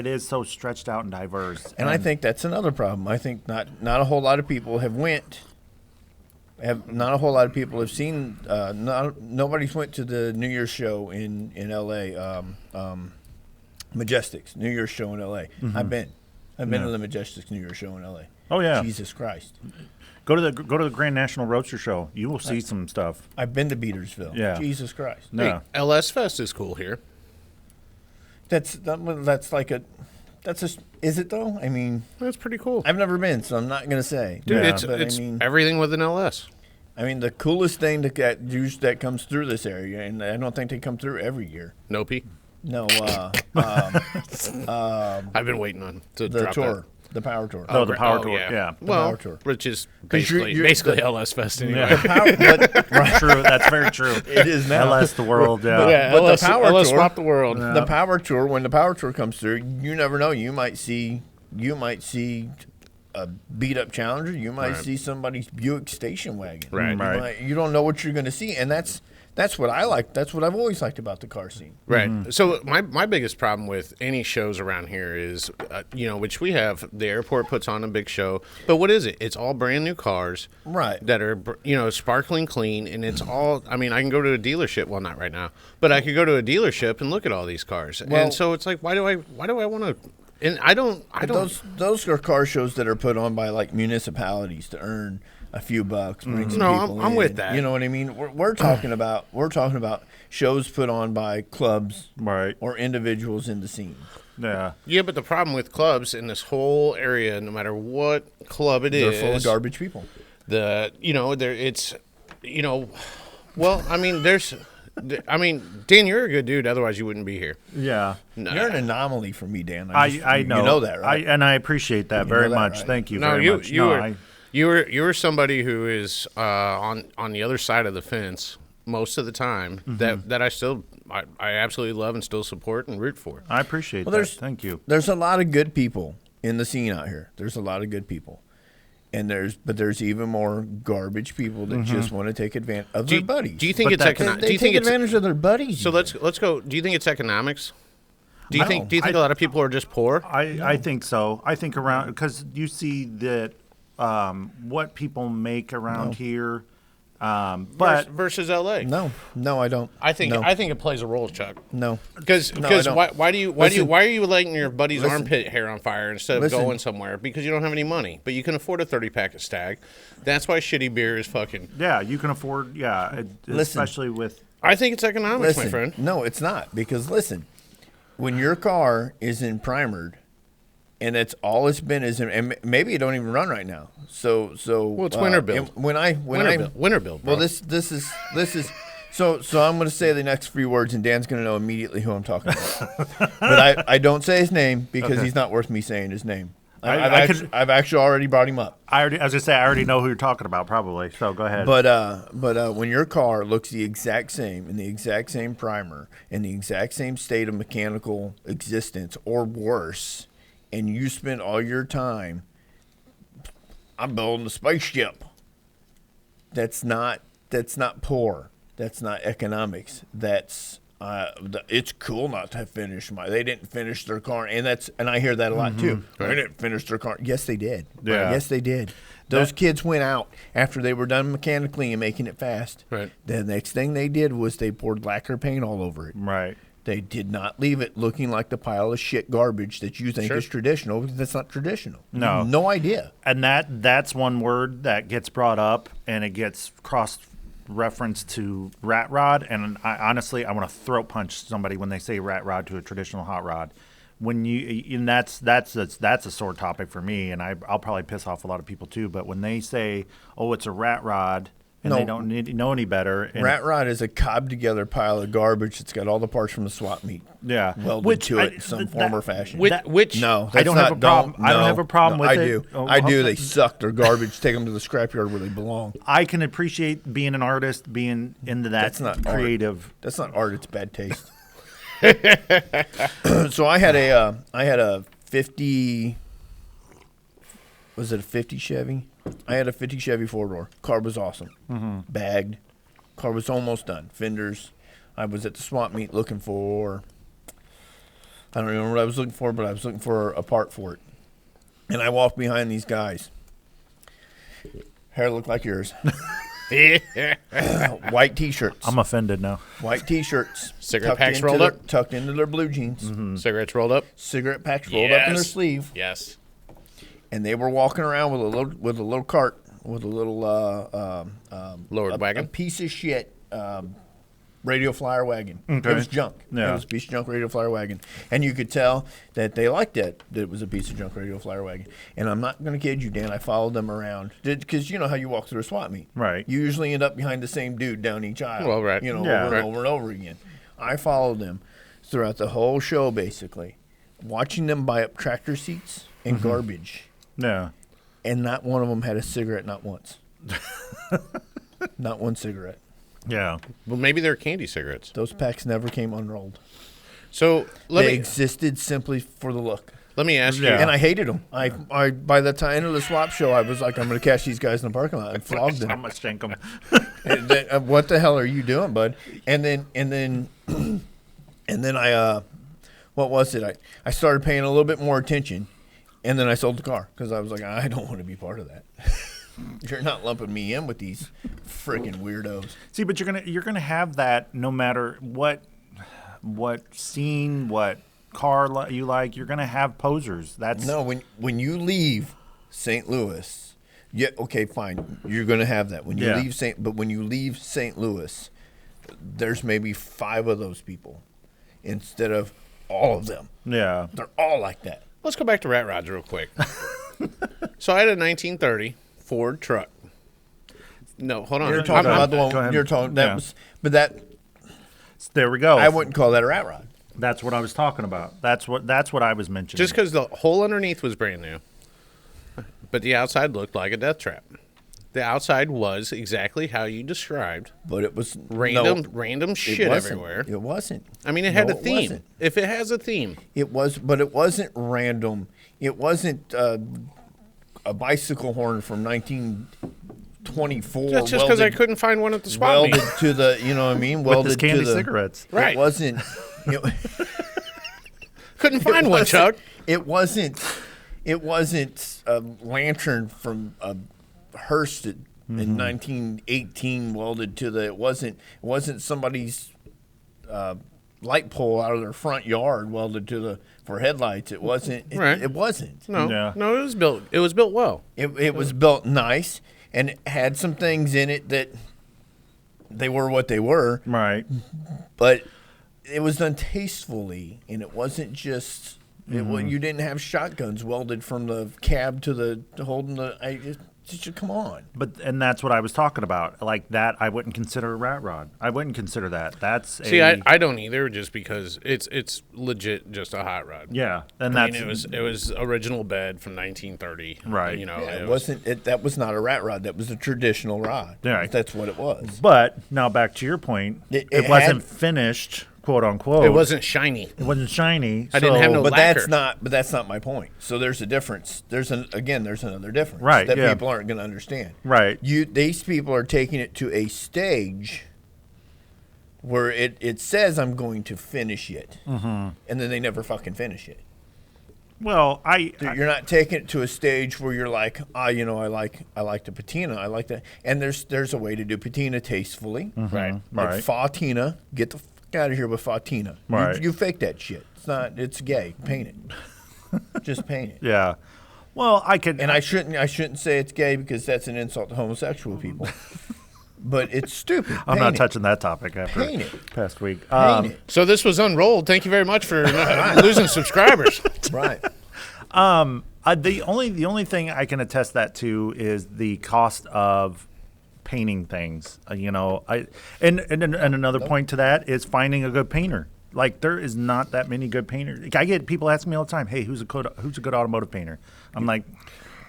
is so stretched out and diverse. And I think that's another problem. I think not a whole lot of people have not a whole lot of people have seen. Nobody's went to the New Year's show in L.A. Majestics New Year's show in L.A. Mm-hmm. I've been to the Majestics New Year's show in L.A. Oh yeah, Jesus Christ! go to the Grand National Roadster Show. You will see some stuff. I've been to Beatersville. Yeah. Jesus Christ! No. Hey, LS Fest is cool here. That's like a. Is it though? I mean, That's pretty cool. I've never been, so I'm not gonna say. Dude, Yeah. it's everything with an LS. I mean, the coolest thing that comes through this area, and I don't think they come through every year. Nopey. No, I've been waiting on to the drop tour, that. the power tour. Oh, the Power Tour. Yeah. Well, Power Tour. which is 'Cause you're- basically LS Fest anyway. Yeah. True. That's very true. It is now. LS the world. Yeah. Yeah, But the LS, Power LS Tour- rocked the world. The power tour. When the power tour comes through, you never know. You might see a beat up Challenger. You might see somebody's Buick station wagon. Right. Right. You don't know what you're going to see, and that's what I like. That's what I've always liked about the car scene. Right. So my biggest problem with any shows around here is, which we have, the airport puts on a big show, but what is it? It's all brand new cars, Right. That are sparkling clean, and it's all. I mean, I can go to a dealership. Well, not right now, but I could go to a dealership and look at all these cars, Well- and so it's like, why do I want to? And I don't. Those are car shows that are put on by like municipalities to earn a few bucks. Bring some No, people I'm in. with that. You know what I mean? We're talking about shows put on by clubs Right. or individuals in the scene. Yeah. Yeah, but the problem with clubs in this whole area, no matter what club They're full of garbage people. Well, I mean, Dan, you're a good dude. Otherwise, you wouldn't be here. Yeah. No, You're an anomaly for me, Dan. I know. You know that, right? I appreciate that very that, much. right? Thank you No, very you much. you were you were somebody who is on the other side of the fence most of the time. That I absolutely love and still support and root for. I appreciate Well, that. there's- Thank you. There's a lot of good people in the scene out here. There's a lot of good people. And there's even more garbage people that just want to take advantage of their buddies. Do you think But it's that- economic? They Do you take think it's advantage of their buddies? so? Let's go. Do you think it's economics? Do you No. think a lot of people are just poor? I think so. I think around because you see that what people make around here, but versus LA. No, I don't. I think no, it plays a role, Chuck. no. Because No, I don't. why are you lighting your buddy's Listen. armpit hair on fire instead of Listen. going somewhere? Because you don't have any money, but you can afford a 30-pack of Stag. That's why shitty beer is fucking. yeah, you can afford. Yeah, especially with. I think it's economics, my friend. No, it's not. Because listen, when your car isn't primered, and that's all it's been is, and maybe it don't even run right now. So Well, it's winter build. and Winter build. Bro. well, this is so I'm going to say the next few words, and Dan's going to know immediately who I'm talking about. But I don't say his name because he's not worth me saying his name. I've actually already brought him up. I was gonna say I already know who you're talking about, probably. So go ahead. But when your car looks the exact same, in the exact same primer, in the exact same state of mechanical existence or worse, and you spend all your time, I'm building a spaceship. That's not poor. That's not economics. That's it's cool not to finish they didn't finish their car, and I hear that a lot too. They didn't finish their car. Yes, they did. Yeah. Yes, they did. Those kids went out after they were done mechanically and making it fast. Right. The next thing they did was they poured lacquer paint all over it. right. They did not leave it looking like the pile of shit garbage that you think Sure. is traditional, because that's not traditional. No. You have no idea. And that's one word that gets brought up, and it gets cross reference to rat rod. And I want to throat punch somebody when they say rat rod to a traditional hot rod. When and that's a sore topic for me, and I'll probably piss off a lot of people too. But when they say, "Oh, it's a rat rod," and No. they don't know any better, and Rat rod is a cobbed together pile of garbage that's got all the parts from the swap meet yeah, welded to it in some form or fashion. Which No, I don't that's have a problem. I don't have a problem with I it. do. Oh, I do. okay. They suck their garbage, take them to the scrapyard where they belong. I can appreciate being an artist, being into that That's not creative. That's not art. It's bad taste. So I had a 50. Was it a 50 Chevy? I had a 50 Chevy 4-door. Car was awesome. Bagged, Car was almost done. Fenders. I was at the swap meet looking for. I don't remember what I was looking for, but I was looking for a part for it. And I walked behind these guys. Hair looked like yours. White T-shirts. I'm offended now. White T-shirts. Cigarette packs rolled up? Tucked into their blue jeans. Cigarettes rolled up? Cigarette packs rolled up in their sleeve. Yes. And they were walking around with a little cart, with a little Lowered wagon? a piece of shit radio flyer wagon. Okay. It was junk. Yeah. It was a piece of junk radio flyer wagon, and you could tell that they liked it. That it was a piece of junk radio flyer wagon. And I'm not going to kid you, Dan. I followed them around because you know how you walk through a swap meet. Right. You usually end up behind the same dude down each aisle. Well, right. You know, Yeah. over and over and over again. I followed them throughout the whole show, basically, watching them buy up tractor seats and garbage. Yeah. And not one of them had a cigarette, not once. Not one cigarette. Yeah. Well, maybe they're candy cigarettes. Those packs never came unrolled. So They existed simply for the look. let me ask you. Yeah. And I hated them. I by the time of the swap show, I was like, I'm going to catch these guys in the parking lot and flog I'm them. gonna shank them. And then, what the hell are you doing, bud? And then I, what was it? I started paying a little bit more attention, and then I sold the car because I was like, I don't want to be part of that. You're not lumping me in with these freaking weirdos. See, but you're gonna have that no matter what scene, what car you like. You're gonna have posers. That's No, when you leave St. Louis, yeah, okay, fine, you're going to have that. When you Yeah. when you leave St. Louis, there's maybe 5 of those people instead of all of them. yeah. They're all like that. Let's go back to Rat Rods real quick. So I had a 1930 Ford truck. No, hold on. You're talking I'm- about the go one. ahead. You're talking that Yeah. was, but that There we go. I wouldn't call that a rat rod. That's what I was talking about. That's what I was mentioning. Just because the hole underneath was brand new, but the outside looked like a death trap. The outside was exactly how you described. But it was Random it shit wasn't. everywhere. It wasn't. I mean, it had No, a it theme. wasn't. If it has a theme, It was, but it wasn't random. It wasn't a bicycle horn from 1924. that's just because I couldn't find one at the spot welded meet. to the, you know what I mean? with Welded his candy to the cigarettes. Right. It wasn't. Couldn't find one, Chuck. It wasn't. It wasn't a lantern from a Hearst in 1918 welded to the. It wasn't somebody's light pole out of their front yard welded to the for headlights. It wasn't. Right. It wasn't. No, Yeah. no, it was built. It was built well. It was built nice and it had some things in it that they were what they were, Right. but it was done tastefully, and it wasn't just. You didn't have shotguns welded from the cab to the holding the. Come on. And that's what I was talking about. Like that, I wouldn't consider a rat rod. I wouldn't consider that. That's See, I don't either, just because it's legit just a hot rod. yeah, and I that's mean, it was original bed from 1930. Right. You know, Yeah, it wasn't. That was not a rat rod. That was a traditional rod. Right. That's what it was. But now back to your point, It it wasn't finished, quote unquote. it wasn't shiny. It wasn't shiny. I didn't have no But lacquer. that's not my point. So there's a difference. There's another difference Right, that yeah. people aren't going to understand. Right. These people are taking it to a stage where it says I'm going to finish it, and then they never fucking finish it. Well, You're not taking it to a stage where you're like, I like the patina. I like that. And there's a way to do patina tastefully. Right. Like Right. Fatina. Get the fuck out of here with Fatina. Right. You fake that shit. It's gay. Paint it. Just paint it. yeah. Well, I could. And I shouldn't say it's gay because that's an insult to homosexual people. But it's stupid. I'm Paint not it. touching that topic after Paint it. past week. Paint it. So this was Unrolled. Thank you very much for losing subscribers. Right. The only thing I can attest that to is the cost of painting things. And another point to that is finding a good painter. Like there is not that many good painters. I get people asking me all the time, "Hey, who's a good automotive painter?" I'm like,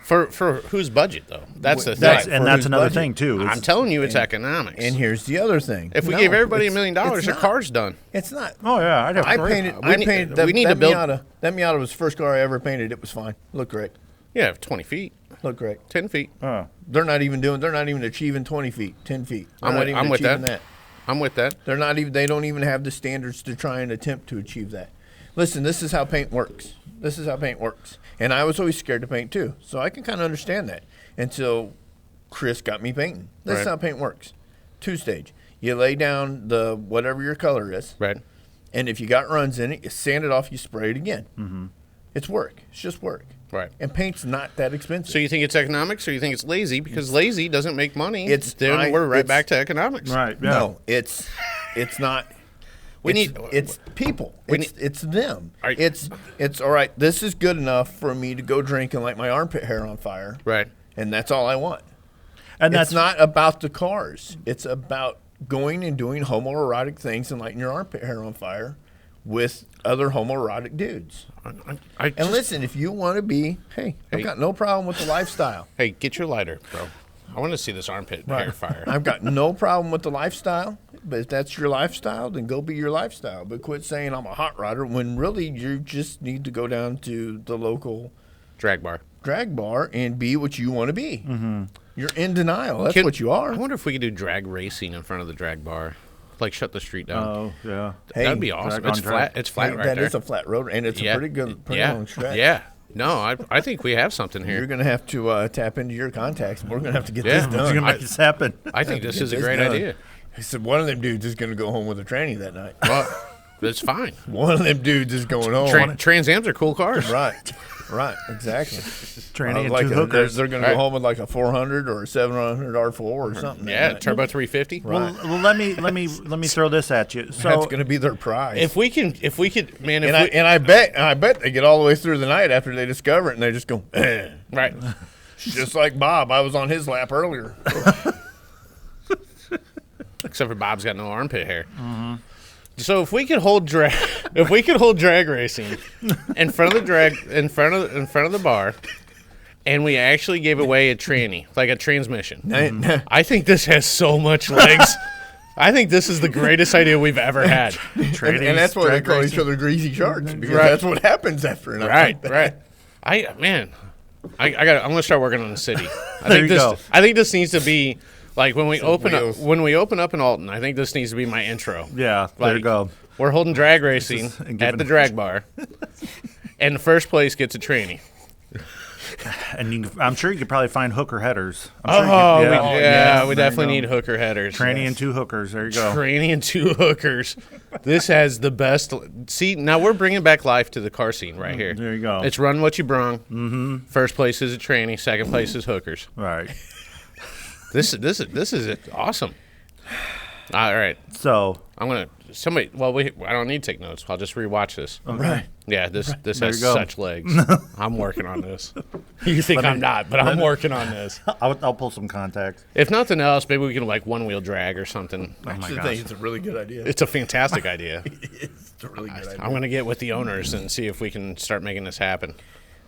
For whose budget though? That's the thing. that's for that's whose another budget? thing too. I'm telling you, it's economics. And here's the other thing. if we No, gave everybody $1 it's- million, it's your not. car's done. It's not. oh yeah, I'd have I three. painted. We I need- painted. That, we need that to build- Miata. That Miata was the first car I ever painted. It was fine. Looked great. Yeah, 20 feet. Look great. 10 feet. They're not even achieving 20 feet, 10 feet. I'm with that. I'm with that. They don't even have the standards to try and attempt to achieve that. Listen, this is how paint works. And I was always scared to paint too. So I can kind of understand that until Chris got me painting. This is how paint works. 2-stage. You lay down the whatever your color is. Right. And if you got runs in it, you sand it off, you spray it again. Mm-hmm. It's work. It's just work. Right. And paint's not that expensive. So you think it's economics, or you think it's lazy? Because lazy doesn't make money. We're right back to economics. Right. Yeah. No, it's not. It's people. It's them. Right. It's all right. This is good enough for me to go drink and light my armpit hair on fire. Right. And that's all I want. And it's not about the cars. It's about going and doing homoerotic things and lighting your armpit hair on fire with other homoerotic dudes. And listen, if you want to be, I've got no problem with the lifestyle. Hey, get your lighter, bro. I want to see this armpit hair fire. I've got no problem with the lifestyle, but if that's your lifestyle, then go be your lifestyle. But quit saying I'm a hot rodder when really you just need to go down to the local drag bar and be what you want to be. Mm-hmm. You're in denial. That's what you are. I wonder if we could do drag racing in front of the drag bar. Like shut the street down. Oh, yeah. That'd be awesome. It's flat. It's flat right there. That is a flat road, and it's a pretty long stretch. Yeah. No, I think we have something here. You're going to have to tap into your contacts. We're going to have to get this done. We're going to make this happen. I think this is a great idea. He said one of them dudes is going to go home with a tranny that night. Well, that's fine. One of them dudes is going home. Trans Ams are cool cars. Right, exactly. Tranny and 2 hookers. They're going to go home with like a 400 or a 700 R4 or something. Yeah, turbo 350. Right. Well, let me throw this at you. So that's going to be their prize. If we could, man. I bet they get all the way through the night after they discover it, and they just go, right. Just like Bob, I was on his lap earlier. Except for Bob's got no armpit hair. Mm-hmm. So if we could hold drag racing in front of the bar, and we actually gave away a tranny, like a transmission, I think this has so much legs. I think this is the greatest idea we've ever had. And that's why they call each other greasy sharks, because that's what happens after enough. Right. I'm gonna start working on the city. I think this needs to be. Like when we open up in Alton, I think this needs to be my intro. Yeah, there you go. We're holding drag racing at the drag bar, and the first place gets a tranny. And I'm sure you could probably find hooker headers. We definitely need hooker headers. Tranny and 2 hookers. There you go. Tranny and 2 hookers. This has the best. See, now we're bringing back life to the car scene right here. There you go. It's run what you brung. Mm-hmm. First place is a tranny. Second place is hookers. Right. This is awesome. All right. So I'm gonna I don't need to take notes. I'll just rewatch this. Okay. Right. Yeah, this has such legs. I'm working on this. You think I'm not, but I'm working on this. I'll pull some contacts. If nothing else, maybe we can like one-wheel drag or something. I think it's a really good idea. It's a fantastic idea. It's a really good idea. I'm gonna get with the owners and see if we can start making this happen.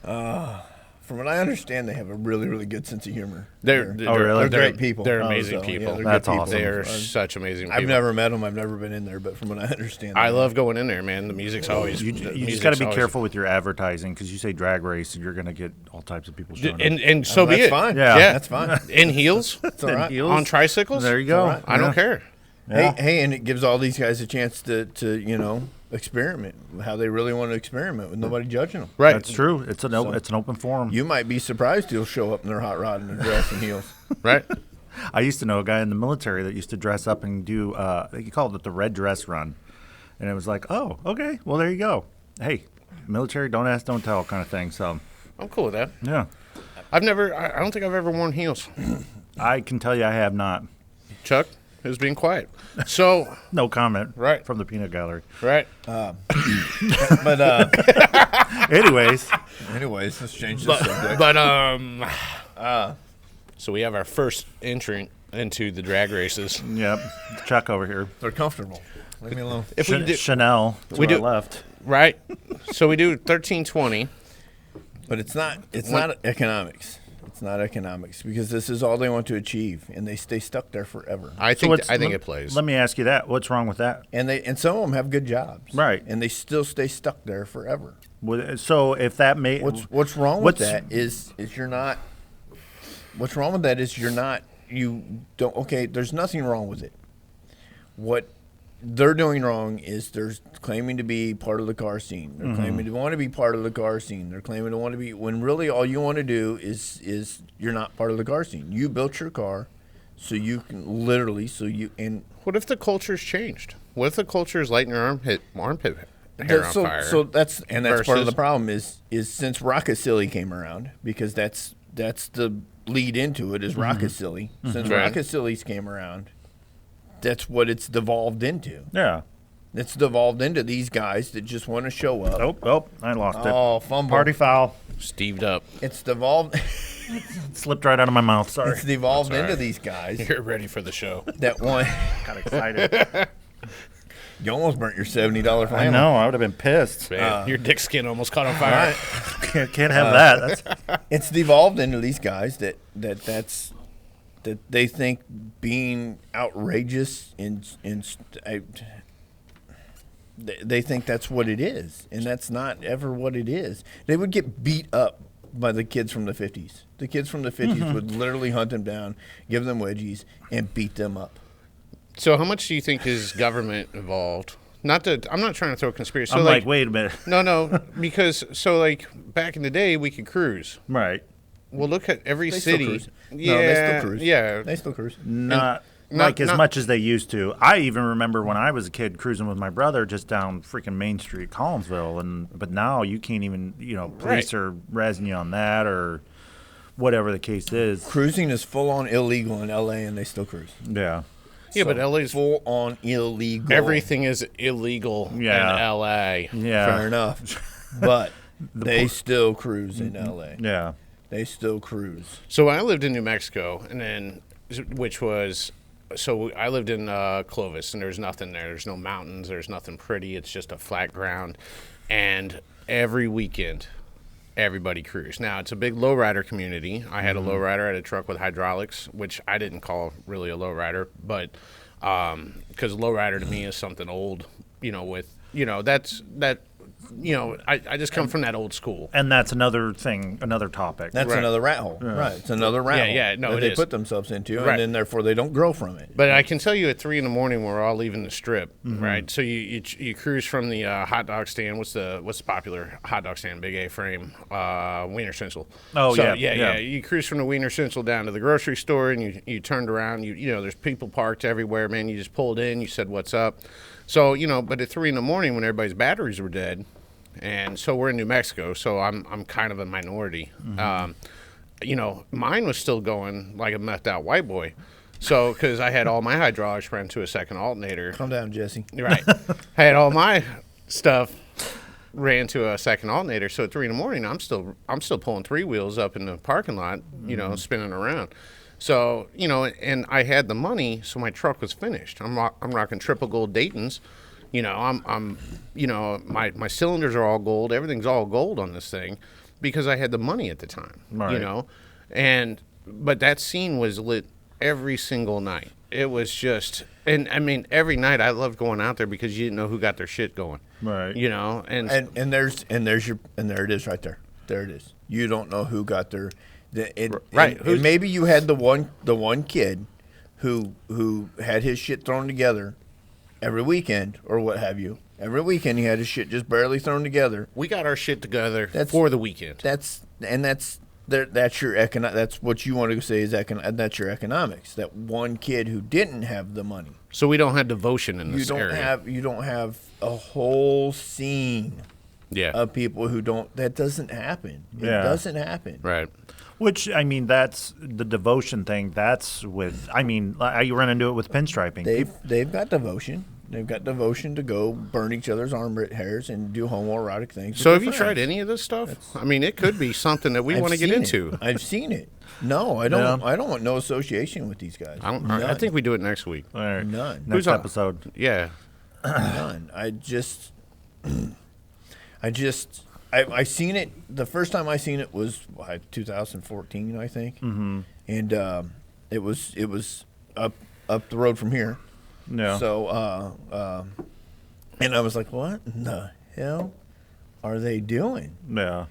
From what I understand, they have a really, really good sense of humor. They're great people. They're amazing people. Yeah, That's good awesome. They are such amazing people. I've never met them. I've never been in there, but from what I understand, I love going in there, man. The music's always. You just got to be careful with your advertising because you say drag race and you're going to get all types of people showing up. And so be that's it. fine. Yeah, that's fine. In heels, That's all right. on tricycles. There you go. Right. I don't care. Yeah. Hey, and it gives all these guys a chance to experiment how they really want to experiment with nobody judging them. Right. That's true. It's an open forum. You might be surprised he'll show up in their hot rod and their dress and heels. Right. I used to know a guy in the military that used to dress up and do, he called it the red dress run. And it was like, oh, okay, well, there you go. Hey, military, don't ask, don't tell kind of thing. So I'm cool with that. Yeah. I don't think I've ever worn heels. I can tell you I have not. Chuck is being quiet. So No comment. Right. From the peanut gallery. right. But Anyways. let's change the subject. But so we have our first entrant into the drag races. Yep. Chuck over here. They're comfortable. Leave me alone. If we do, Chanel. we do- left. right. So we do 1320. But it's not economics. It's not economics because this is all they want to achieve, and they stay stuck there forever. I think it plays. Let me ask you that. What's wrong with that? And some of them have good jobs, Right. And they still stay stuck there forever. So if that may, What's wrong with that is you're not What's wrong with that is okay, there's nothing wrong with it. What they're doing wrong is they're claiming to be part of the car scene. They're claiming to want to be part of the car scene. They're claiming to want to be, when really all you want to do is you're not part of the car scene. You built your car so you can literally, What if the culture's changed? What if the culture is lighting your armpit hair on fire? So that's part of versus- the problem is since Rocket Silly came around, because that's the lead into it is Rocket Silly. Since Right. Rocket Silly's came around, that's what it's devolved into. Yeah. It's devolved into these guys that just want to show up. Oh, I lost it. Oh, fumble. Party foul. Steved up. It's devolved. It slipped right out of my mouth. Sorry. It's devolved That's all into right. these guys You're ready for the show. that want. Got excited. You almost burnt your $70 flannel. I know. I would have been pissed. Man, your dick skin almost caught on All fire. right. Can't have that. That's, It's devolved into these guys that they think being outrageous they think that's what it is, and that's not ever what it is. They would get beat up by the kids from the 50s. The kids from the 50s would literally hunt them down, give them wedgies, and beat them up. So how much do you think is government involved? I'm not trying to throw a conspiracy. So I'm like, wait a minute. No, because back in the day we could cruise. Right. Well, look at every They still city. cruise. Yeah, No, they still cruise. Yeah, They still cruise. Not not- like as not- much as they used to. I even remember when I was a kid cruising with my brother just down freaking Main Street, Collinsville, but now you can't even, police Right. are razzing you on that or whatever the case is. Cruising is full on illegal in LA, and they still cruise. Yeah. Yeah, but LA's full on illegal. everything is illegal Yeah. in LA. Yeah. Fair enough. But they still cruise in LA. Yeah. They still cruise. So I lived in New Mexico, and then I lived in Clovis, and there's nothing there. There's no mountains. There's nothing pretty. It's just a flat ground, and every weekend, everybody cruised. Now it's a big lowrider community. I had a lowrider. I had a truck with hydraulics, which I didn't call really a lowrider, but because lowrider to me is something old. I just come from that old school. And that's another thing, another topic. That's Right. another rat hole. Right. It's another rat hole yeah, no, that it they is. put themselves into, Right. and then therefore they don't grow from it. But I can tell you at 3 a.m. we're all leaving the strip, Mm-hmm. right? So you cruise from the hot dog stand. What's the popular hot dog stand? Big A-frame, Wiener Schnitzel. Oh, So, yeah. You cruise from the Wiener Schnitzel down to the grocery store, and you turned around. There's people parked everywhere, man. You just pulled in. You said, "What's up?" So but at 3 a.m. when everybody's batteries were dead. And so we're in New Mexico, so I'm kind of a minority. Mine was still going like a methed out white boy. So because I had all my hydraulics ran to a second alternator. Calm down, Jesse. Right. I had all my stuff ran to a second alternator. So at 3 a.m, I'm still pulling 3 wheels up in the parking lot, spinning around. So and I had the money, so my truck was finished. I'm rocking triple gold Daytons. My cylinders are all gold. Everything's all gold on this thing because I had the money at the time, Right. But that scene was lit every single night. It was just, and I mean, every night I loved going out there because you didn't know who got their shit going, Right. And there it is right there. There it is. You don't know who got their Right. And maybe you had the one kid who had his shit thrown together every weekend or what have you. Every weekend he had his shit just barely thrown together. we got our shit together for the weekend. That's your that's what you want to say is that's your economics. That one kid who didn't have the money. So we don't have devotion in this area. You don't have a whole scene Yeah. of people who don't. That doesn't happen. It Yeah. doesn't happen. Right. Which, I mean, that's the devotion thing. That's with, you run into it with pinstriping. They've got devotion. They've got devotion to go burn each other's arm hairs and do homoerotic things. So with have their you tried friends. any of this stuff? I mean, it could be something that we I've want to get seen into. it. I've seen it. No, I don't. No. I don't want no association with these guys. I None. think we do it next week. All right. None. Next Who's on? episode. Yeah. None. I seen it. The first time I seen it was 2014, I think. Mm-hmm. And it was up the road from here. Yeah. So and I was like, what in the hell are they doing? Yeah.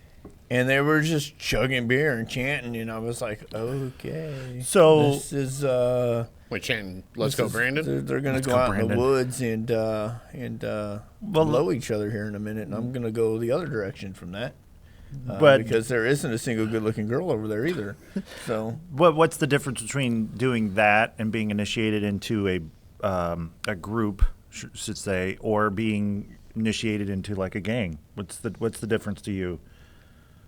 And they were just chugging beer and chanting, and I was like, okay. So this is We're chanting, let's go, Brandon. They're going to go out in the woods and blow each other here in a minute, and I'm going to go the other direction from that. But because there isn't a single good-looking girl over there either. So, what's the difference between doing that and being initiated into a group, should say, or being initiated into like a gang? What's the difference to you?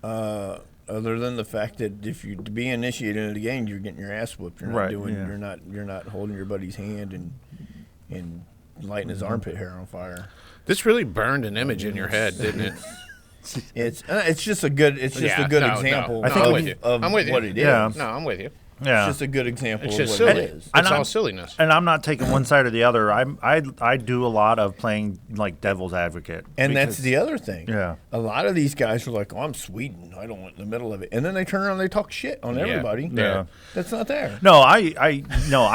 Other than the fact that if you to be initiated into a gang, you're getting your ass whooped. You're not you're not holding your buddy's hand and lighting his armpit hair on fire. This really burned an image in your head, didn't it? It's just a good example. I think I'm with you. I'm with you. What it is. Yeah. No, I'm with you. Yeah, It's just a good example It's of just what silly. it is. It's all silliness. And I'm not taking one side or the other. I do a lot of playing like devil's advocate. And that's the other thing. Yeah. A lot of these guys are like, "Oh, I'm Sweden. I don't want in the middle of it." And then they turn around and they talk shit on everybody. Yeah. That's not there. No, I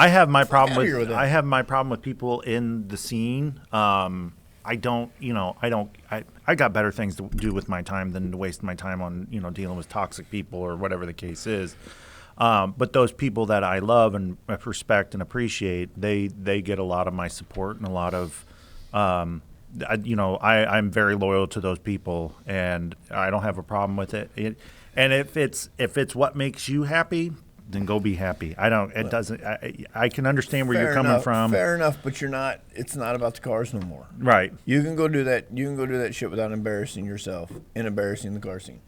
have my problem outta here with that. I have my problem with people in the scene. I got better things to do with my time than to waste my time on, dealing with toxic people or whatever the case is. But those people that I love and respect and appreciate, they get a lot of my support and a lot of, I'm very loyal to those people, and I don't have a problem with it. And if it's what makes you happy, then go be happy. I don't. It doesn't. I can understand where you're coming from. Fair enough, but you're not. It's not about the cars no more. Right. You can go do that. You can go do that shit without embarrassing yourself and embarrassing the car scene.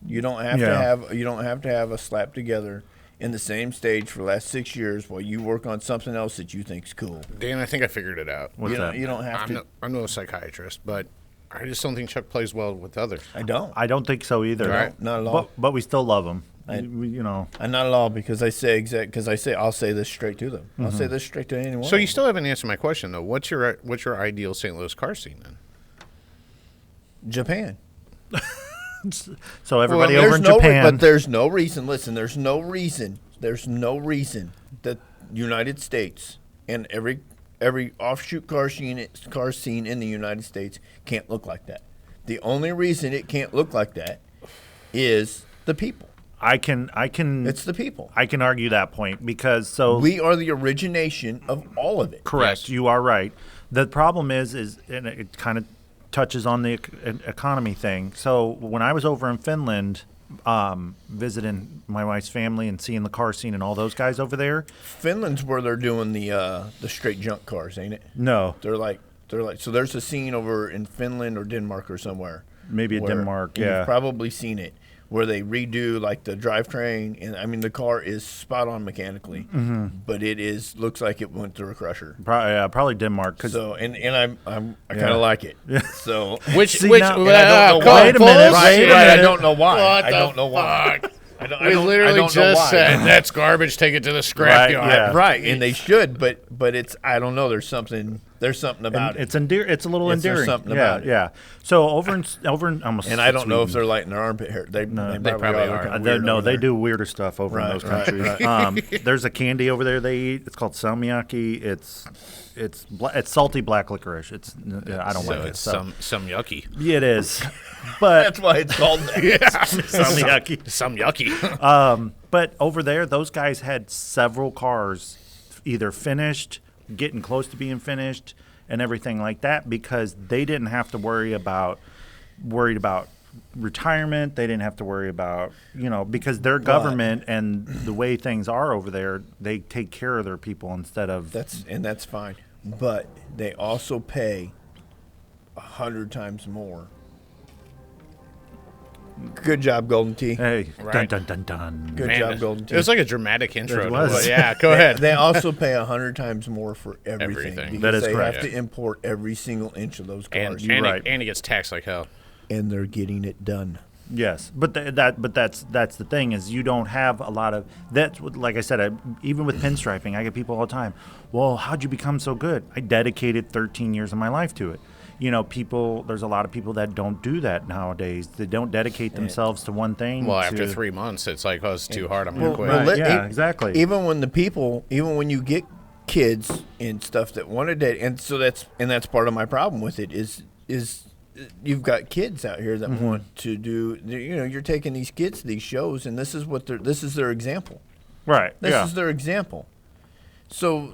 You don't have to have. You don't have to have us slapped together in the same stage for the last 6 years while you work on something else that you think's cool. Dan, I think I figured it out. What's that? You don't have to. I'm no psychiatrist, but I just don't think Chuck plays well with others. I don't. I don't think so either. Right. Not at all. But we still love him. Not at all, because I'll say this straight to them. I'll say this straight to anyone. So you still haven't answered my question though. What's your ideal St. Louis car scene then? Japan. So everybody over in Japan. But there's no reason. Listen, there's no reason that United States and every offshoot car scene in the United States can't look like that. The only reason it can't look like that is the people. I can. It's the people. I can argue that point because we are the origination of all of it. Correct. Yes. You are right. The problem is, and it kind of touches on the economy thing. So when I was over in Finland, visiting my wife's family and seeing the car scene and all those guys over there. Finland's where they're doing the straight junk cars, ain't it? No. They're like. So there's a scene over in Finland or Denmark or somewhere. Maybe Denmark. Yeah. You've probably seen it, where they redo like the drivetrain, and I mean the car is spot on mechanically, but it looks like it went through a crusher. Probably Denmark. So I kind of like it. So Which I don't know why. Wait a minute. I don't know why. I don't know why. We literally just said that's garbage. Take it to the scrap yard. Yeah. Right, and they should, but it's I don't know. There's something about it. It's a little There's endearing. something about it. Yeah. So over in almost. And I don't know if they're lighting their armpit hair. They probably are. They do weirder stuff over in those countries. There's a candy over there they eat. It's called salmiakki. It's salty black licorice. I don't like it. Some yucky. Yeah, it is. But That's why it's called that. salmiakki. Some yucky. But over there, those guys had several cars either finished, getting close to being finished, and everything like that because they didn't have to worried about retirement. They didn't have to worry about, because their government and the way things are over there, they take care of their people instead of. That's fine. But they also pay 100 times more. Good job, Golden Tee. Hey, Right. dun dun dun dun. Good job, Golden Tee. It was like a dramatic intro. It was. But yeah, go ahead. They also pay 100 times more for everything. Everything. Because That is they correct. have to import every single inch of those And, cars. and, right. and he gets taxed like hell. And they're getting it done. Yes, but that's the thing is you don't have a lot of that's what, like I said, even with pinstriping, I get people all the time. Well, how'd you become so good? I dedicated 13 years of my life to it. There's a lot of people that don't do that nowadays. They don't dedicate themselves to one thing. Well, after 3 months, it's like, oh, it's too hard. I'm going to quit. right. Yeah, exactly. Even when you get kids and stuff that want to date, and that's part of my problem with it is you've got kids out here that want to do. You're taking these kids to these shows, and this is their example. Right. This is their example. So,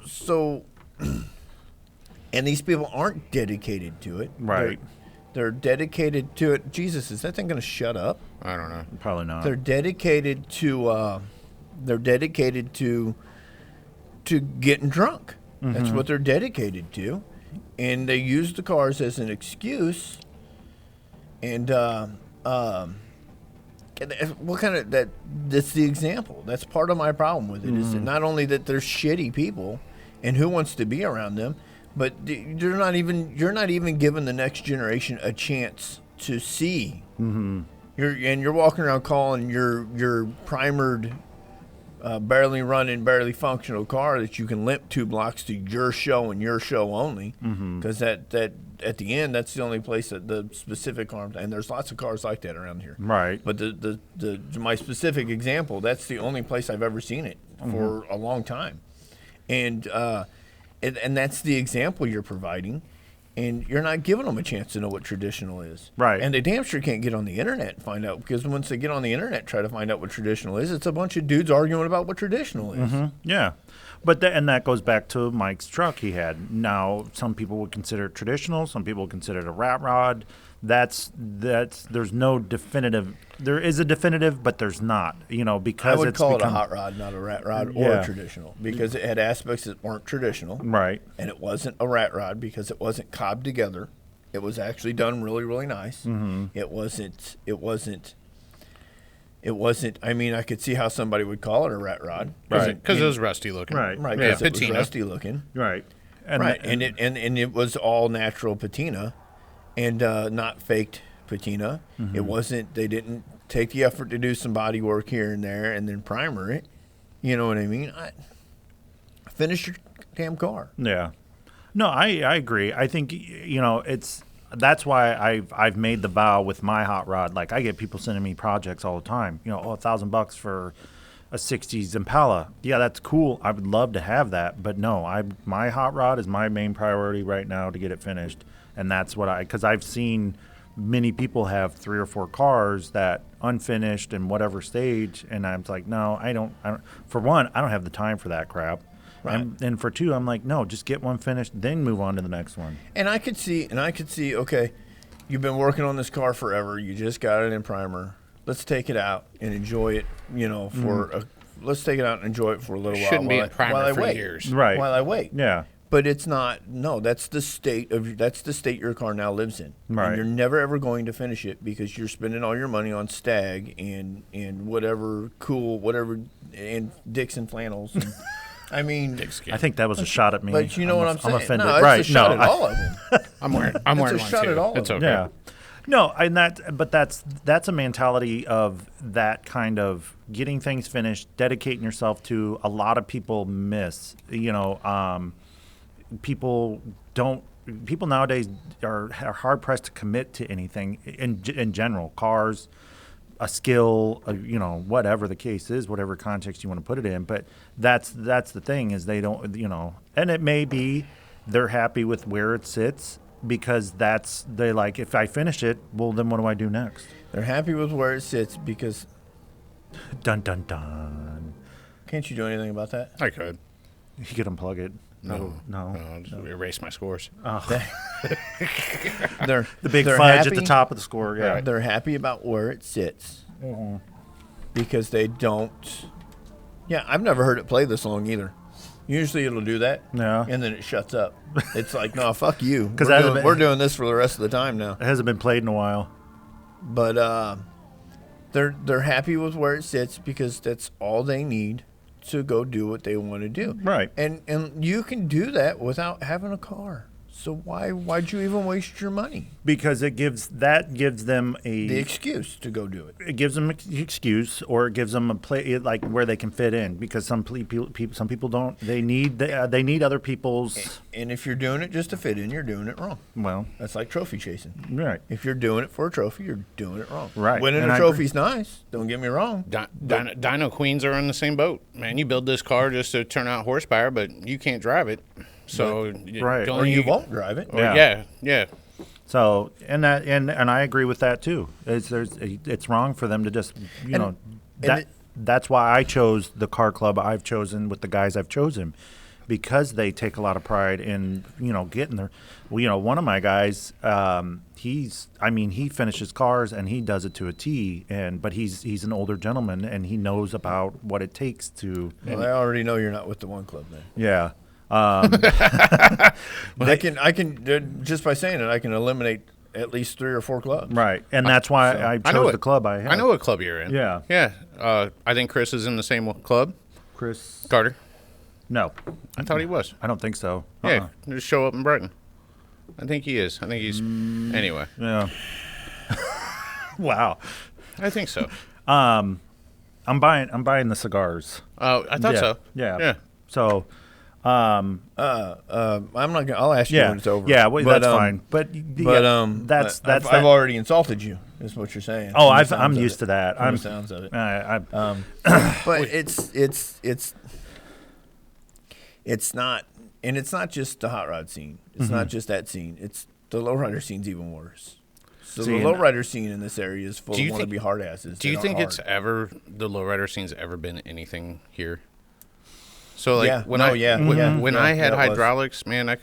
and these people aren't dedicated to it. Right. They're dedicated to it. Jesus, is that thing going to shut up? I don't know. Probably not. They're dedicated to. To getting drunk. That's what they're dedicated to, and they use the cars as an excuse. And what kind of that? That's the example. That's part of my problem with it. Is that not only that they're shitty people, and who wants to be around them, but you're not even giving the next generation a chance to see. You're walking around calling your primered, barely running, barely functional car that you can limp 2 blocks to your show and your show only, because that at the end, that's the only place that the specific arms, and there's lots of cars like that around here. Right. But the my specific example, that's the only place I've ever seen it for a long time, and that's the example you're providing. And you're not giving them a chance to know what traditional is. Right. And they damn sure can't get on the internet and find out, because once they get on the internet, try to find out what traditional is, it's a bunch of dudes arguing about what traditional is. Yeah. But and that goes back to Mike's truck he had. Now, some people would consider it traditional. Some people would consider it a rat rod. There's no definitive. There is a definitive, but there's not. Because I would it's call become, it a hot rod, not a rat rod or a traditional, because it had aspects that weren't traditional. Right. And it wasn't a rat rod because it wasn't cobbed together. It was actually done really, really nice. It wasn't. I mean, I could see how somebody would call it a rat rod, Right. Because it was rusty looking. Right. Right? Yeah, Because it was patina. rusty looking. Right. And Right, and it was all natural patina, and not faked patina. It wasn't. They didn't take the effort to do some body work here and there and then primer it. You know what I mean? Finish your damn car. Yeah. No, I agree. I think that's why I've made the vow with my hot rod. Like, I get people sending me projects all the time. $1,000 for a '60s Impala. Yeah, that's cool. I would love to have that, but no, my hot rod is my main priority right now to get it finished, and that's what because I've seen many people have 3 or 4 cars that unfinished in whatever stage, and I'm like, no, I don't. For one, I don't have the time for that crap. Right. And for 2, I'm like, no, just get one finished, then move on to the next one. And I could see, okay, you've been working on this car forever. You just got it in primer. Let's take it out and enjoy it. Let's take it out and enjoy it for a little while. Shouldn't be in primer for years. Right. While I wait. Yeah. But it's not. No, that's the state your car now lives in. Right. And you're never ever going to finish it because you're spending all your money on Stag and whatever and Dixon flannels. And, I mean, I think that was a shot at me. but you know what I'm saying? I'm offended. No, it's right. a shot no, at all of them. I'm wearing a one shot too. at all of It's them. okay. Yeah. No, and that's a mentality of that kind of getting things finished, dedicating yourself to. A lot of people miss. People nowadays are hard pressed to commit to anything in general. Cars, a skill, whatever the case is, whatever context you want to put it in. But that's the thing is they don't, and it may be they're happy with where it sits because they like, if I finish it, well, then what do I do next? They're happy with where it sits because Dun, dun, dun. can't you do anything about that? I could. You could unplug it. No, No. just erase my scores. They're The big they're fudge happy, at the top of the score, yeah. They're happy about where it sits because they don't. Yeah, I've never heard it play this long either. Usually it'll do that, Yeah. and then it shuts up. It's like, no, fuck you. 'Cause We're doing this for the rest of the time now. It hasn't been played in a while. But they're happy with where it sits because that's all they need to go do what they want to do. Right. And you can do that without having a car. So why'd you even waste your money? Because it gives them The excuse to go do it. it gives them an excuse, or it gives them a play like where they can fit in. Because some people don't. They need other people's. And if you're doing it just to fit in, you're doing it wrong. Well, That's like trophy chasing. right. If you're doing it for a trophy, you're doing it wrong. Right. Winning And a I trophy's nice. Don't get me wrong. Dyno Queens are in the same boat. Man, you build this car just to turn out horsepower, but you can't drive it. So Right. the Or only- you won't drive it. Or Yeah. yeah. So and I agree with that too. It's wrong for them to just that's why I chose the car club I've chosen with the guys I've chosen, because they take a lot of pride in getting there. Well, one of my guys, he finishes cars and he does it to a T, but he's an older gentleman and he knows about what it takes to. Well, I already know you're not with the one club then. Yeah. I can just by saying it, I can eliminate at least 3 or 4 clubs. Right, and that's why I chose the club I have. I know what club you're in. Yeah. Yeah. I think Chris is in the same club. Chris Carter. No, I thought he was. I don't think so. Yeah, just show up in Brighton. I think he is. I think he's. Anyway. Yeah. Wow. I think so. I'm buying the cigars. Oh, I thought so. Yeah. Yeah. So. I'm not gonna. I'll ask you Yeah. when it's over. Yeah, well, that's fine. But that's I've already insulted you. Is what you're saying. Oh, I'm used to that. I'm sounds of it. But it's not, and it's not just the hot rod scene. It's not just that scene. It's the lowrider scene's even worse. So the lowrider scene in this area is full of wannabe hard asses. Do you think the lowrider scene's ever been anything here? So like when I had hydraulics, man, I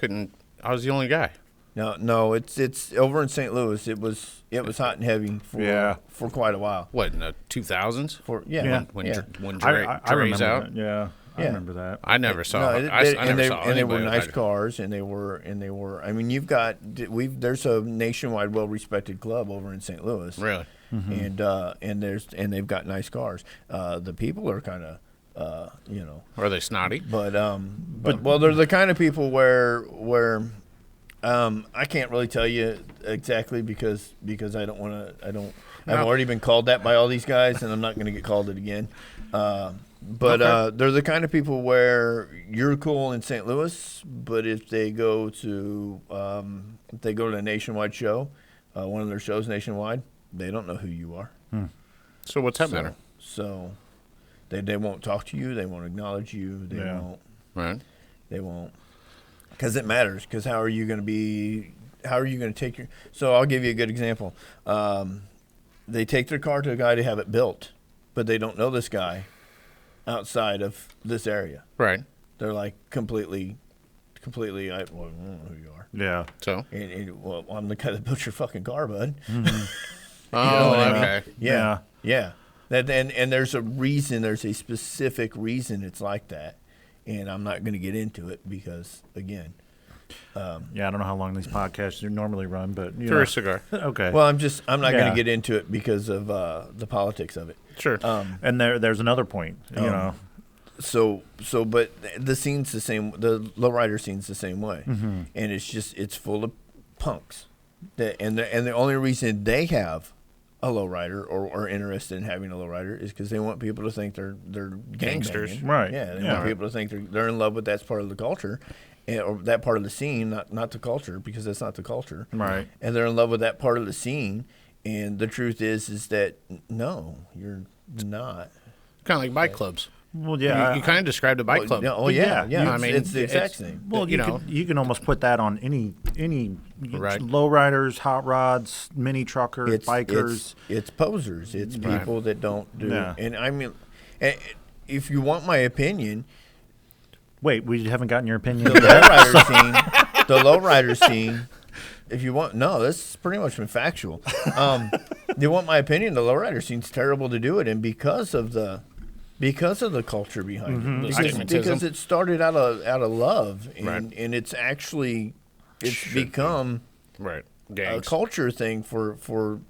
was the only guy. No, it's over in St. Louis. It was hot and heavy for quite a while. What, in the 2000s? When Dre's out? That. Yeah. I remember that. I never saw it. They were nice cars, and they were. I mean, there's a nationwide, well-respected club over in St. Louis. Really, and they've got nice cars. The people are kind of. Are they snotty? But they're the kind of people where I can't really tell you exactly because I don't want to. I've already been called that by all these guys, and I'm not going to get called it again. They're the kind of people where you're cool in St. Louis, but if they go to a nationwide show, one of their shows nationwide, they don't know who you are. So what's that matter? So they won't talk to you. They won't acknowledge you. They won't. Right. They won't. Because it matters. Because how are you going to take your? So I'll give you a good example. They take their car to a guy to have it built, but they don't know this guy outside of this area. Right. They're like completely. I don't know who you are. Yeah. So. Well, I'm the guy that built your fucking car, bud. Mm-hmm. Okay. Yeah. And there's a reason. There's a specific reason it's like that, and I'm not going to get into it because again. I don't know how long these podcasts normally run, but for a cigar. Okay. Well, I'm not going to get into it because of the politics of it. Sure. And there's another point, So, but the scene's the same. The lowrider scene's the same way, and it's full of punks. And the only reason they have a lowrider or are interested in having a lowrider is because they want people to think they're gangsters, right? Yeah, they want people to think they're in love with that part of the culture. Or that part of the scene, not the culture, because that's not the culture. Right. And they're in love with that part of the scene. And the truth is that, no, you're not. Kind of like bike clubs. Well, yeah. You kind of described a bike club. Yeah. I mean, it's the exact same. Well, you can almost put that on any right. lowriders, hot rods, mini truckers, bikers. It's posers. It's people that don't do. Yeah. And I mean, if you want my opinion. Wait, we haven't gotten your opinion. The lowrider scene. If you want, this has pretty much been factual. You want my opinion? The lowrider scene's terrible to do it, and because of the culture behind it, because it started out of love, and it's become a culture thing for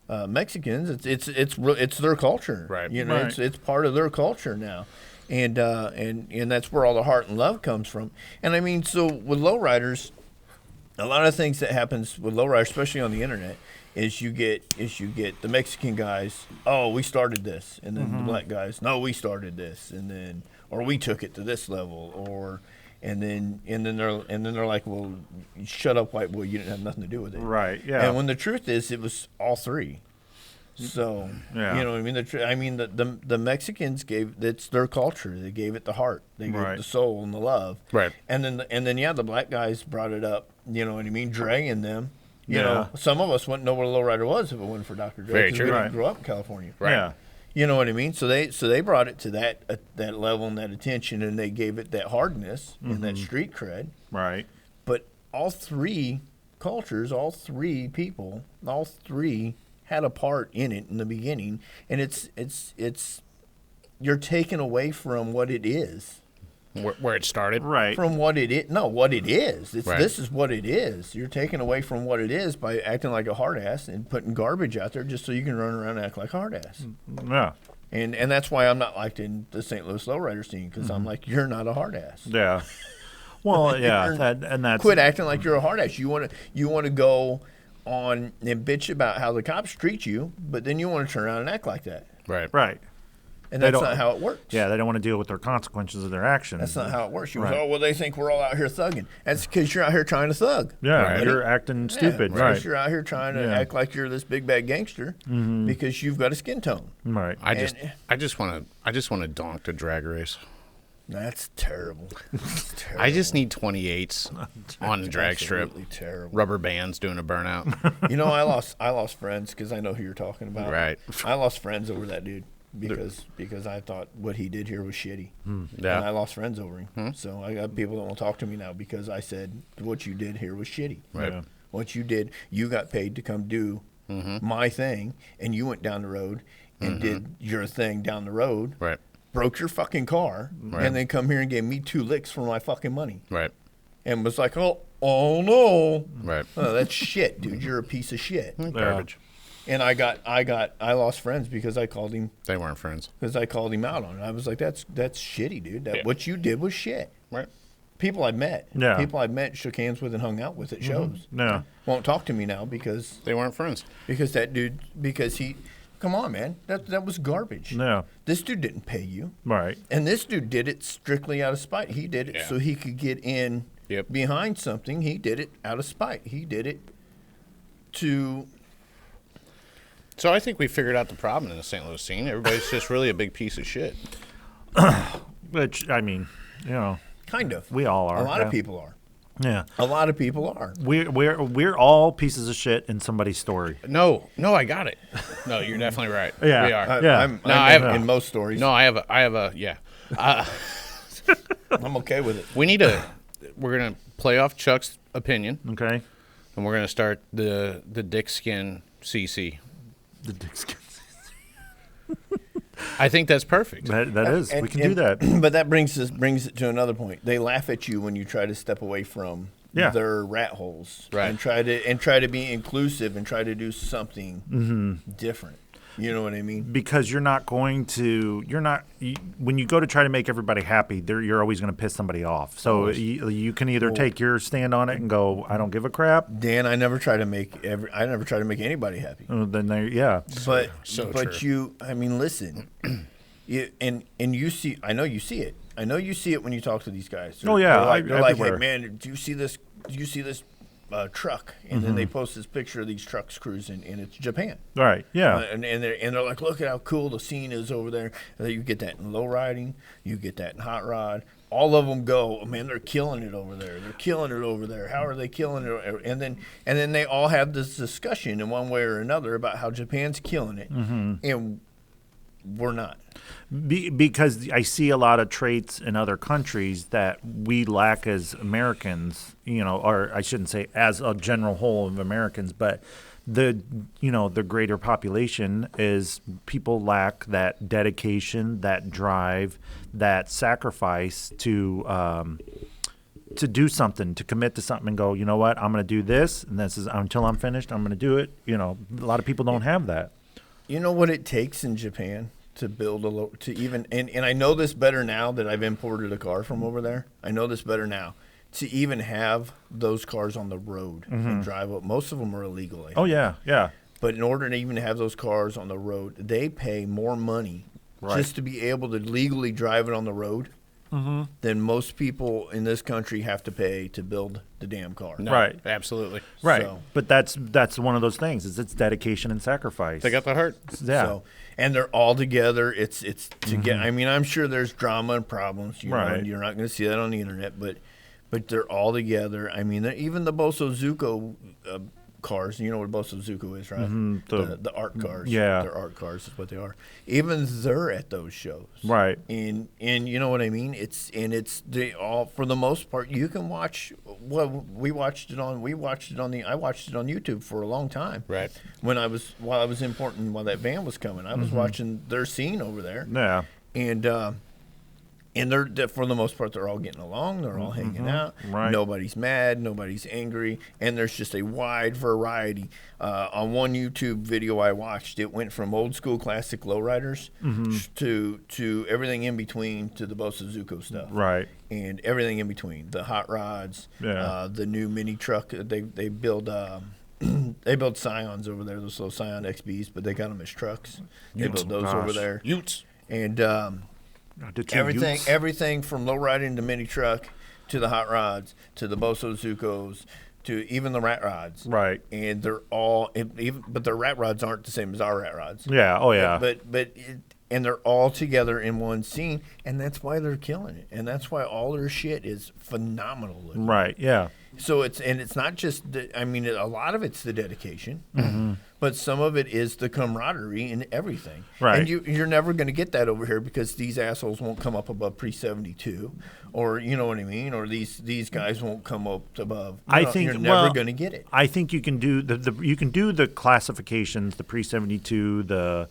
Mexicans. It's their culture, right? It's part of their culture now. And that's where all the heart and love comes from. And I mean, so with lowriders, a lot of things that happens with lowriders, especially on the internet, is you get the Mexican guys, oh, we started this, and then the black guys, no, we started this, and then or we took it to this level, and then they're like, well, shut up, white boy, you didn't have nothing to do with it. Right. Yeah. And when the truth is, it was all three. So Yeah. you know what I mean. The Mexicans it's their culture. They gave it the heart. They gave it the soul and the love. Right. And then the black guys brought it up. You know what I mean. Dre and them. You know, some of us wouldn't know what a lowrider was if it wasn't for Dr. Dre. Very true. We Right. didn't grow up in California. Right. Yeah. You know what I mean? So they brought it to that level and that attention, and they gave it that hardness and that street cred. Right. But all three cultures, all three people, all three had a part in it in the beginning, and it's you're taken away from what it is. Where it started. Right. From what it is. No, what it is. Right. This is what it is. You're taken away from what it is by acting like a hard ass and putting garbage out there just so you can run around and act like a hard ass. Yeah. And that's why I'm not liked in the St. Louis lowrider scene, because I'm like, you're not a hard ass. Yeah. Well, yeah, that's Quit acting like you're a hard ass. You want to go on and bitch about how the cops treat you, but then you want to turn around and act like that. Right. right. And They that's don't- not how it works. Yeah, they don't want to deal with their consequences of their actions. That's not how it works. You Right. go, oh, well, they think we're all out here thugging. That's because you're out here trying to thug. Yeah, Right. you're acting stupid. Yeah, Right. because you're out here trying to Yeah. act like you're this big bad gangster because you've got a skin tone. Right. I just want to donk the drag race. That's terrible. That's terrible. I just need 28s on the drag strip. Absolutely terrible. Rubber bands doing a burnout. You know, I lost friends because I know who you're talking about. Right. I lost friends over that dude because I thought what he did here was shitty. Yeah. And I lost friends over him. So I got people that won't talk to me now because I said what you did here was shitty. Right. Yeah. What you did, you got paid to come do my thing, and you went down the road and did your thing down the road. Right. Broke your fucking car, Right. and then come here and gave me 2 licks for my fucking money. Right. And was like, oh no. Right. Oh, that's shit, dude. You're a piece of shit. Garbage. And I lost friends because I called him They weren't friends. out on it. I was like, that's shitty, dude. Yeah. What you did was shit. Right. People I've met. Yeah. People I've met, shook hands with, and hung out with at shows. Yeah. Won't talk to me now because They weren't friends. that dude he, come on, man, that was garbage. Yeah. This dude didn't pay you. Right. And this dude did it strictly out of spite. He did it Yeah. so he could get in Yep. behind something. He did it out of spite. He did it to. So I think we figured out the problem in the St. Louis scene. Everybody's just really a big piece of shit. Which, I mean, you know, Kind of. we all are. A lot yeah. of people are. Yeah. A lot of people are. We're all pieces of shit in somebody's story. No, I got it. No, you're definitely right. Yeah. We are. Yeah. I'm I have- in most stories. No, I have a, yeah. I'm okay with it. We're going to play off Chuck's opinion, Okay. and we're going to start the dick skin CC. The dick skins. I think that's perfect. That is. We can do that. But that brings it to another point. They laugh at you when you try to step away from Yeah. their rat holes, Right. And try to be inclusive and try to do something Mm-hmm. different. You know what I mean? Because when you go to try to make everybody happy, you're always going to piss somebody off. So you can either take your stand on it and go, I don't give a crap. Dan, I never try to make anybody happy. Then yeah. But So but true. listen, and you see. I know you see it. I know you see it when you talk to these guys. Oh, yeah, they're like, hey everywhere. man, do you see this? Do you see this truck? And then they post this picture of these trucks cruising, and it's Japan. Right. Yeah. And they're like, look at how cool the scene is over there. And you get that in low riding, you get that in hot rod. All of them go, oh, man, they're killing it over there. They're killing it over there. How are they killing it? And then they all have this discussion in one way or another about how Japan's killing it, and we're not. Because I see a lot of traits in other countries that we lack as Americans, or I shouldn't say as a general whole of Americans, but the greater population is people lack that dedication, that drive, that sacrifice to do something, to commit to something and go, you know what, I'm going to do this, and this is until I'm finished, I'm going to do it. A lot of people don't have that. You know what it takes in Japan to build and I know this better now that I've imported a car from over there. I know this better now. To even have those cars on the road and drive up, most of them are illegal. I think. Oh, yeah, yeah. But in order to even have those cars on the road, they pay more money Right. just to be able to legally drive it on the road than most people in this country have to pay to build the damn car. No, Right. Absolutely. Right. So- But that's one of those things. Is it's dedication and sacrifice. They got the heart. Yeah. So, and they're all together. It's to get. I mean, I'm sure there's drama and problems. You know, Right. and you're not going to see that on the internet, but they're all together. I mean, even the Bosso Zuko cars. You know what a Bosso Zuko is, right? The art cars. Yeah. They're art cars is what they are. Even they're at those shows. Right. And you know what I mean? It's they all, for the most part, you can watch. Well, I watched it on YouTube for a long time. Right. While I was importing, while that van was coming, I was watching their scene over there. Yeah. And they're, for the most part, they're all getting along. They're all hanging out. Right. Nobody's mad. Nobody's angry. And there's just a wide variety. On one YouTube video I watched, it went from old school classic lowriders to everything in between, to the Bosso Zuko stuff. Right. And everything in between. The hot rods, the new mini truck. They build they build Scions over there, those little Scion XBs, but they got them as trucks. They build those over there. Utes. And Everything. everything from low riding to mini truck to the hot rods to the Bosso Zucos to even the rat rods. Right. And they're all but their rat rods aren't the same as our rat rods. Yeah. Oh yeah. And they're all together in one scene, and that's why they're killing it, and that's why all their shit is phenomenal looking. Right. Yeah. So it's not just a lot of it's the dedication, but some of it is the camaraderie and everything. Right. And you're never going to get that over here because these assholes won't come up above pre-72, or you know what I mean, or these guys won't come up above. You're never going to get it. I think you can do the classifications, the pre-72, the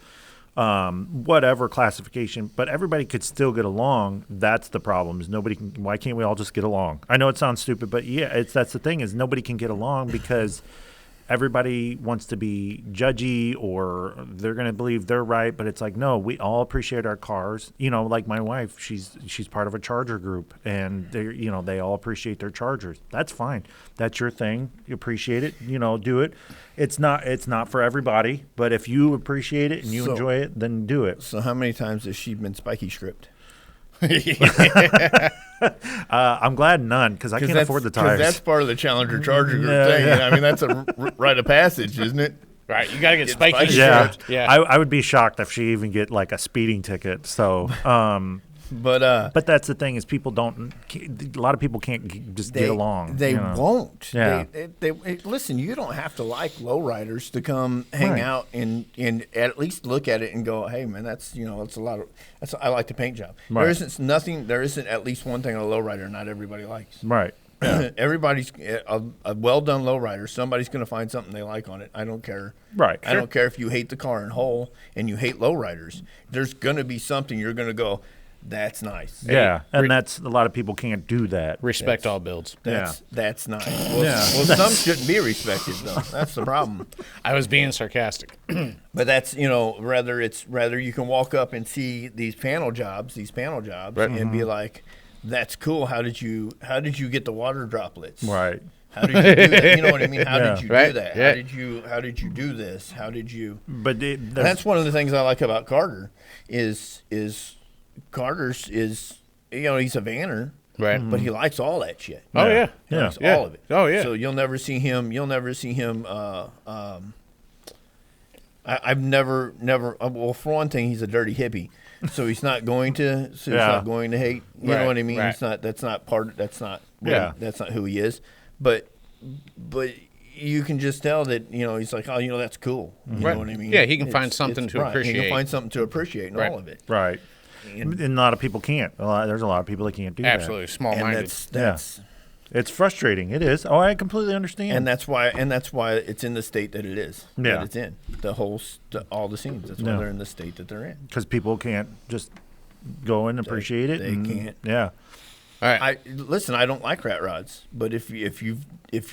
whatever classification, but everybody could still get along. That's the problem. Is nobody can. Why can't we all just get along? I know it sounds stupid, but yeah, that's the thing, is nobody can get along because everybody wants to be judgy, or they're going to believe they're right. But it's like, no, we all appreciate our cars. You know, like my wife, she's part of a Charger group, and they all appreciate their Chargers. That's fine. That's your thing. You appreciate it. Do it. It's not for everybody, but if you appreciate it and you enjoy it, then do it. So how many times has she been spiky stripped? I'm glad none, because I can't afford the tires. That's part of the Challenger Charger group thing. yeah. I mean, that's a rite of passage, isn't it? Right. You got to get spiky spiky Yeah, stripped. Yeah. I would be shocked if she even get like a speeding ticket. So, but that's the thing, is people don't. A lot of people can't just get along. They won't. Yeah. They listen. You don't have to like lowriders to come hang Right. out and at least look at it and go, hey man, that's a lot of. I like the paint job. Right. There isn't at least one thing on a lowrider not everybody likes. Right. Everybody's a well done lowrider. Somebody's going to find something they like on it. I don't care. Right. I don't care if you hate the car in whole and you hate lowriders. There's going to be something you're going to go, that's nice. Yeah, and that's a lot of people can't do that. Respect all builds. That's nice. Well, some shouldn't be respected though. That's the problem. I was being sarcastic. But that's rather you can walk up and see these panel jobs, Right. and be like, that's cool. How did you get the water droplets? Right. How did you do that? You know what I mean? How did you do Right. that? Yeah. How did you do this? How did you? But And that's one of the things I like about Carter is Carter's is he's a vanner, Right. but he likes all that shit. Oh, yeah. He likes Yeah. all of it. Oh, yeah. So you'll never see him. I've never. Well, for one thing, he's a dirty hippie, so he's not going to. So he's not going to hate. You know what I mean? Right. He's not. That's not part. That's not. Yeah. That's not who he is. But you can just tell that he's like, oh, that's cool. You Right. know what I mean? Yeah, he can find something to He appreciate. can find something to appreciate in Right. all of it. right. And a lot of people can't. There's a lot of people that can't do Absolutely. And Small-minded. that's It's frustrating. It is. Oh, I completely understand. and that's why it's in the state that it is. Yeah. That it's in all the scenes. That's why Yeah. they're in the state that they're in. because people can't just go and appreciate it. they and- can't. Yeah. All right. I don't like rat rods, but if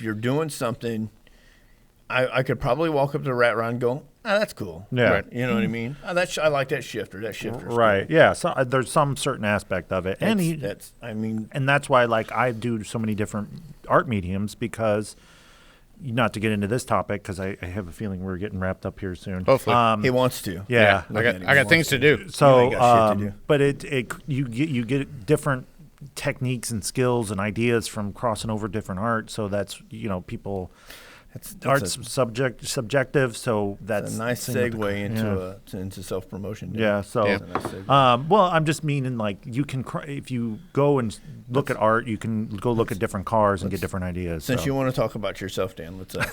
you're doing something, I could probably walk up to a rat rod and go, that's cool. Yeah. Right. You know what I mean? I like that shifter. That shifter. Right. Yeah. So there's some certain aspect of it, and that's why I do so many different art mediums, because, not to get into this topic, because I have a feeling we're getting wrapped up here soon. Hopefully. he wants to. Yeah. I got things to do. So, You ain't got shit to do. but you get different techniques and skills and ideas from crossing over different art. So that's people. That's Art's subjective, so that's a nice thing with segue into self promotion. Yeah. So, Yeah. That's a nice segue. well, I'm just meaning like you can if you go and look at art, you can go look at different cars and get different ideas. Since so. you want to talk about yourself, Dan, let's switch.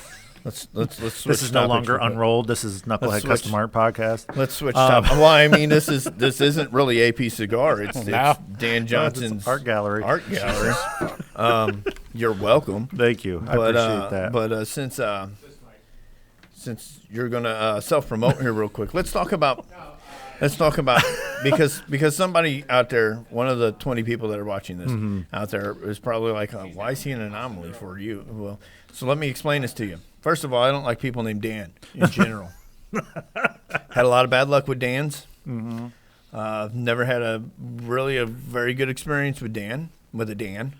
This is no topics longer real quick. Unrolled. This is Knucklehead switch. Custom Art Podcast. Let's switch topics. Well, I mean, this isn't really AP Cigar. It's No. Dan Johnson's art gallery. Art gallery. You're welcome. Thank you. I appreciate that. But since you're gonna self promote here real quick, let's talk about because somebody out there, one of the 20 people that are watching this out there is probably like, why is he an anomaly for you? Well, so let me explain this to you. First of all, I don't like people named Dan in general. Had a lot of bad luck with Dan's. Never had a very good experience with a Dan.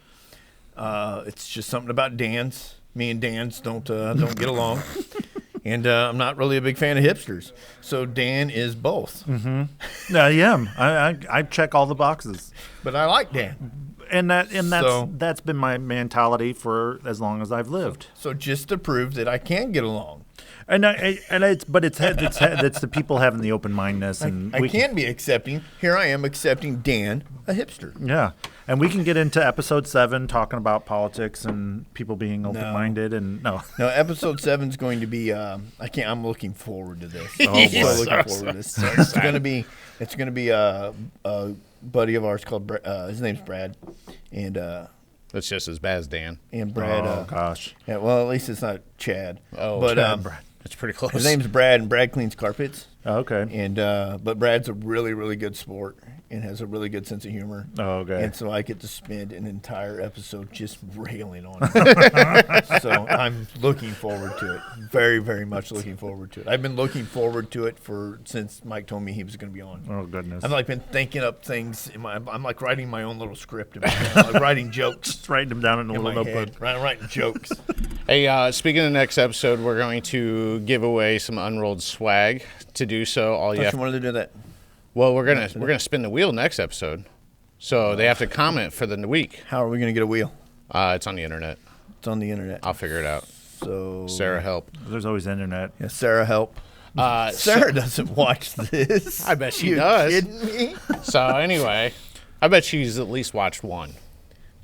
It's just something about Dan's. Me and Dan's don't get along. And I'm not really a big fan of hipsters. So Dan is both. No, I am. I check all the boxes, But I like Dan. and So- that's been my mentality for as long as I've lived. So just to prove that I can get along. And it's the people having the open mindedness, and I can be accepting. Here I am accepting Dan, a hipster. Yeah, and we can get into episode 7 talking about politics and people being open minded. And no, No, episode 7 is going to be. I'm looking forward to this. Oh, boy. So looking forward to this. It's going to be a buddy of ours called. His name's Brad, and That's just as bad as Dan. Brad. oh gosh, Yeah, well, at least it's not Chad. Oh, but Chad, That's pretty close. his name's Brad, and Brad cleans carpets. okay, And but Brad's a really, really good sport and has a really good sense of humor. Oh, okay. And so I get to spend an entire episode just railing on him. So I'm looking forward to it. Very, very much looking forward to it. I've been looking forward to it since Mike told me he was going to be on. oh goodness, I've like been thinking up things I'm like writing my own little script. I'm like writing jokes just writing them down in a in little my notebook. head. Writing jokes. Hey, speaking of the next episode, we're going to give away some Unrolled swag. To do so, all you Don't have you wanted to do that? well, we're gonna spin the wheel next episode, so they have to comment for the week. How are we going to get a wheel? It's on the internet. It's on the internet. I'll figure it out. So Sarah, help. There's always internet. Yeah, Sarah, help. Sarah doesn't watch this. I bet she You does. kidding me? So anyway, I bet she's at least watched one.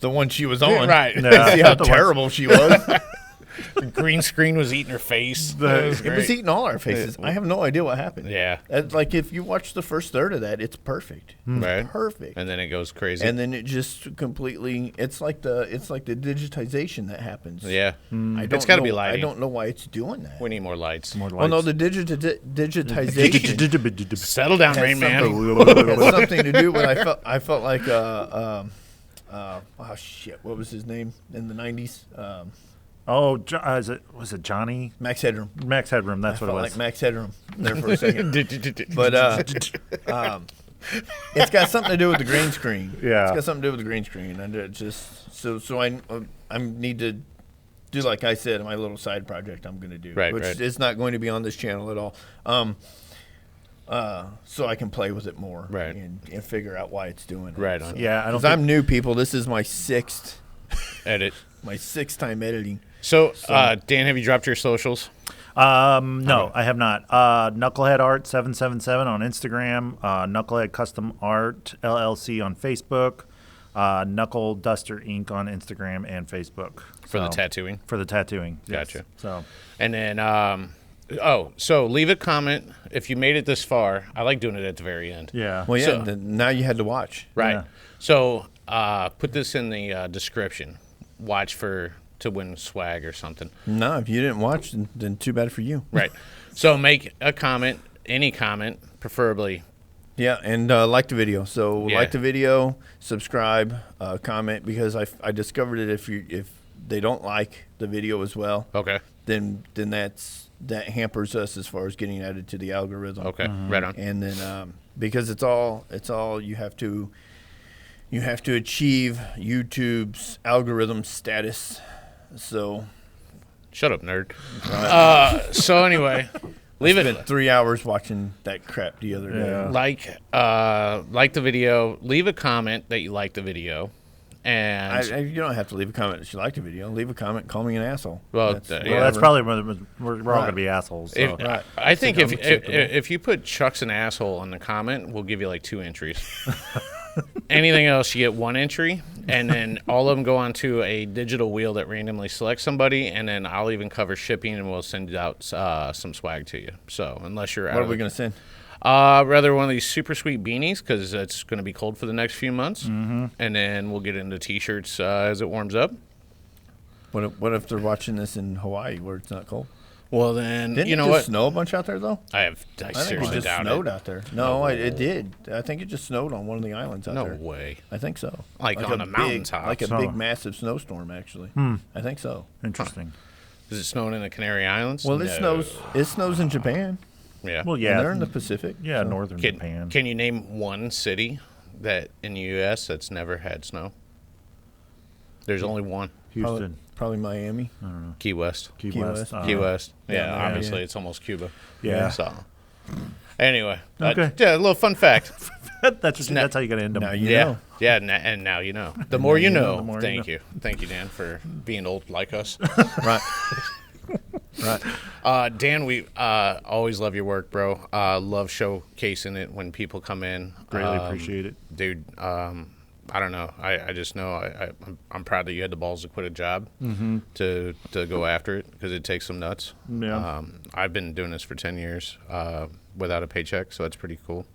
The one she was on. Right. Yeah. See how The one- terrible she was. The green screen was eating her face. The- It was It was great. eating all our faces. I have no idea what happened. Yeah. Like if you watch the first third of that, it's perfect. Right. Perfect. And then it goes crazy. And then it just completely. It's like the digitization that happens. yeah. I don't It's got to know- be lighting. I don't know why it's doing that. We need more lights. More Well, no, lights. the digitization Settle down, has Rain Man. has something to do with. I felt like oh shit, what was his name in the 90s? Oh, was it Johnny? Max Headroom. Max Headroom, that's I what it felt was. like Max Headroom there for a second. But it's got something to do with the green screen. Yeah. It's got something to do with the green screen, and it just so I need to do, like I said, my little side project I'm going to do, Right, which right. is not going to be on this channel at all. So I can play with it more, Right. and figure out why it's doing it. Right on. Yeah, I don't Because think I'm new, people. This is my sixth Edit. time editing. So, Dan, have you dropped your socials? No, I have not. Knucklehead Art 777 on Instagram, Knucklehead Custom Art LLC on Facebook, Knuckle Duster Inc. on Instagram and Facebook. For the So, tattooing? For the tattooing. Yes. Gotcha. So And then, so leave a comment if you made it this far. I like doing it at the very end. yeah. Well, yeah. So- Now you had to watch. Right. Yeah. So put this in the description. Watch to win swag or something. No, if you didn't watch, then too bad for you. Right. So make a comment, any comment, preferably. Yeah, and like the video. So Yeah. like the video, subscribe, comment, because I discovered that if they don't like the video as well, Okay. then that hampers us as far as getting added to the algorithm. Okay. Right on. And then because it's all you have to achieve YouTube's algorithm status. So Shut up, nerd. So anyway, leave it. spent 3 hours watching that crap the other day. Yeah. Like the video. Leave a comment that you like the video. And You don't have to leave a comment that you liked the video. Leave a comment, call me an asshole. Well, Well, yeah. that's probably we're all going to be assholes. So. I think I'm if you put Chuck's an asshole in the comment, we'll give you like 2 entries. Anything else, you get 1 entry, and then all of them go onto a digital wheel that randomly selects somebody, and then I'll even cover shipping, and we'll send out some swag to you. So unless you're out, What are we going to send? rather one of these super sweet beanies because it's going to be cold for the next few months, Mm-hmm. and then we'll get into T-shirts as it warms up. What if they're watching this in Hawaii where it's not cold? Well, then Didn't you know it what? just snow a bunch out there though? I I think it seriously just doubt snowed it. out there. No, it did. I think it just snowed on one of the islands out No there. way. I think so. Like on a mountaintop. like a So- big, massive snowstorm. Actually, I think so. Interesting. Is it snowing in the Canary Islands? Well, it No. snows. It snows in Japan. Yeah. Well, And yeah. they're in the Pacific. Yeah, so- northern Japan. Can you name one city that in the U.S. that's never had snow? There's only one. Houston, Probably Miami. Key West. Key Key West. West. Key West. Yeah, yeah, obviously yeah. it's almost Cuba. Yeah. So, anyway, Okay. yeah, a little fun fact. that's how you got to end them. Now you yeah, know. yeah, and now you know. The more you know. the more you Thank know. you, thank you, Dan, for being old like us. Right. Right. Dan, we always love your work, bro. Love showcasing it when people come in. Greatly appreciate it. Dude. I don't know. I just know I'm proud that you had the balls to quit a job to go after it because it takes some nuts. Yeah. I've been doing this for 10 years without a paycheck, so that's pretty cool.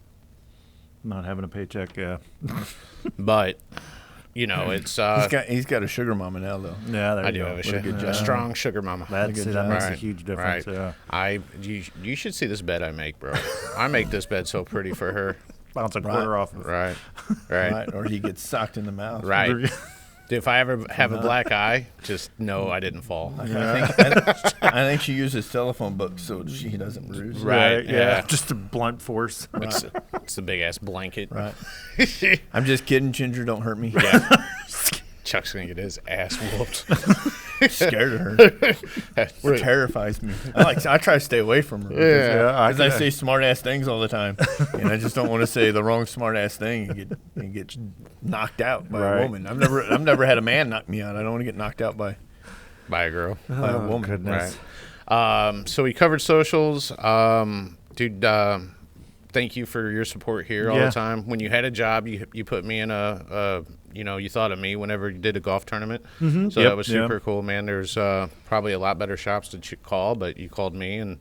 Not having a paycheck, yeah. But you know, it's He's got a sugar mama now though. Yeah, there I you do go. have What a good a job. strong sugar mama. That makes a Right, huge difference, right. yeah. You should see this bed I make, bro. I make this bed so pretty for her. Bounce a quarter off of Right. Right. Or he gets socked in the mouth. Right. Dude, if I ever have a black eye, just know I didn't fall. I think she uses telephone books so she doesn't bruise. Right. yeah. Yeah. Just a blunt force. It's a big ass blanket. Right. I'm just kidding, Ginger. Don't hurt me. Yeah. Chuck's gonna get his ass whooped. Scared of her. It terrifies me. I try to stay away from her. Yeah, Because I say smart ass things all the time, and I just don't want to say the wrong smart ass thing and get knocked out by Right. a woman. I've never had a man knock me out. I don't want to get knocked out by By a girl. a woman. Goodness. Right. So we covered socials. Dude, thank you for your support here all Yeah. the time. When you had a job, you put me in you thought of me whenever you did a golf tournament. So Yep, that was super yeah. cool, man. There's probably a lot better shops to call, but you called me, and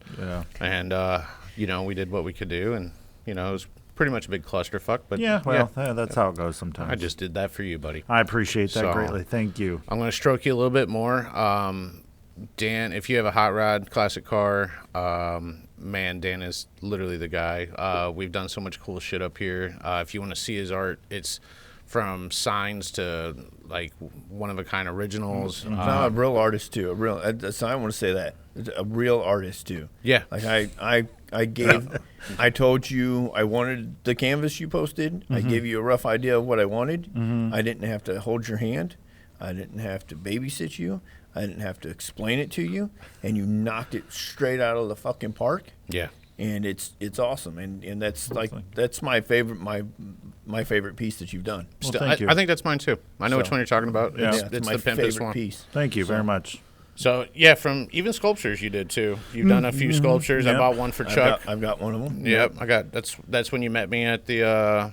we did what we could do, and it was pretty much a big clusterfuck. But Yeah, well, that's how it goes sometimes. I just did that for you, buddy. I appreciate that So- greatly. Thank you. I'm going to stroke you a little bit more. Dan, if you have a hot rod, classic car, man, Dan is literally the guy. We've done so much cool shit up here. If you want to see his art, it's from signs to like one-of-a-kind originals. I'm a real artist too. I want to say that a real artist too. Yeah. Like I told you I wanted the canvas you posted. I gave you a rough idea of what I wanted. I didn't have to hold your hand. I didn't have to babysit you. I didn't have to explain it to you, and you knocked it straight out of the fucking park. Yeah. And it's awesome, and that's my favorite my favorite piece that you've done. Well, Still, thank you. I think that's mine too. I know which So- one you're talking about. Yeah. It's my the pimpest favorite one. piece. Thank you very much. So yeah, from even sculptures you did too. You've done a few sculptures. I Yep. bought one for Chuck. I've got one of them. Yep, I got that's when you met me at the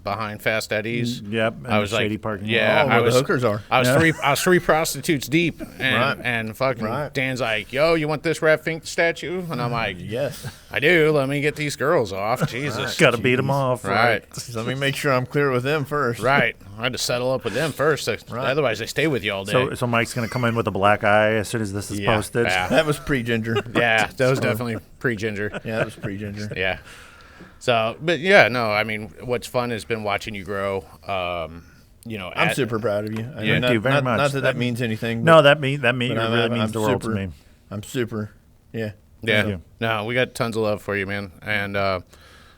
behind Fast Eddie's. Yep, and I was the shady like, parking lot. yeah, Oh, I where was the hookers are. I was Yeah. three prostitutes deep, and Right. and fucking Right. Dan's like, yo, you want this Rat Fink statue? And I'm like, Yes. I do. Let me get these girls off. Jesus, Got to beat them off. right, So let me make sure I'm clear with them first. right. I had to settle up with them first. Otherwise, they stay with you all day. So Mike's going to come in with a black eye as soon as this is Yeah, posted. yeah. That was pre-ginger. Yeah, that was definitely pre-ginger. Yeah, that was pre-ginger. Yeah. So, but yeah, no, I mean, what's fun has been watching you grow. I'm super proud of you. I Yeah. mean, Thank you very much. Not that means anything. No, that really but really means the world to me. I'm super. Yeah. Yeah. Thank you. No, we got tons of love for you, man. And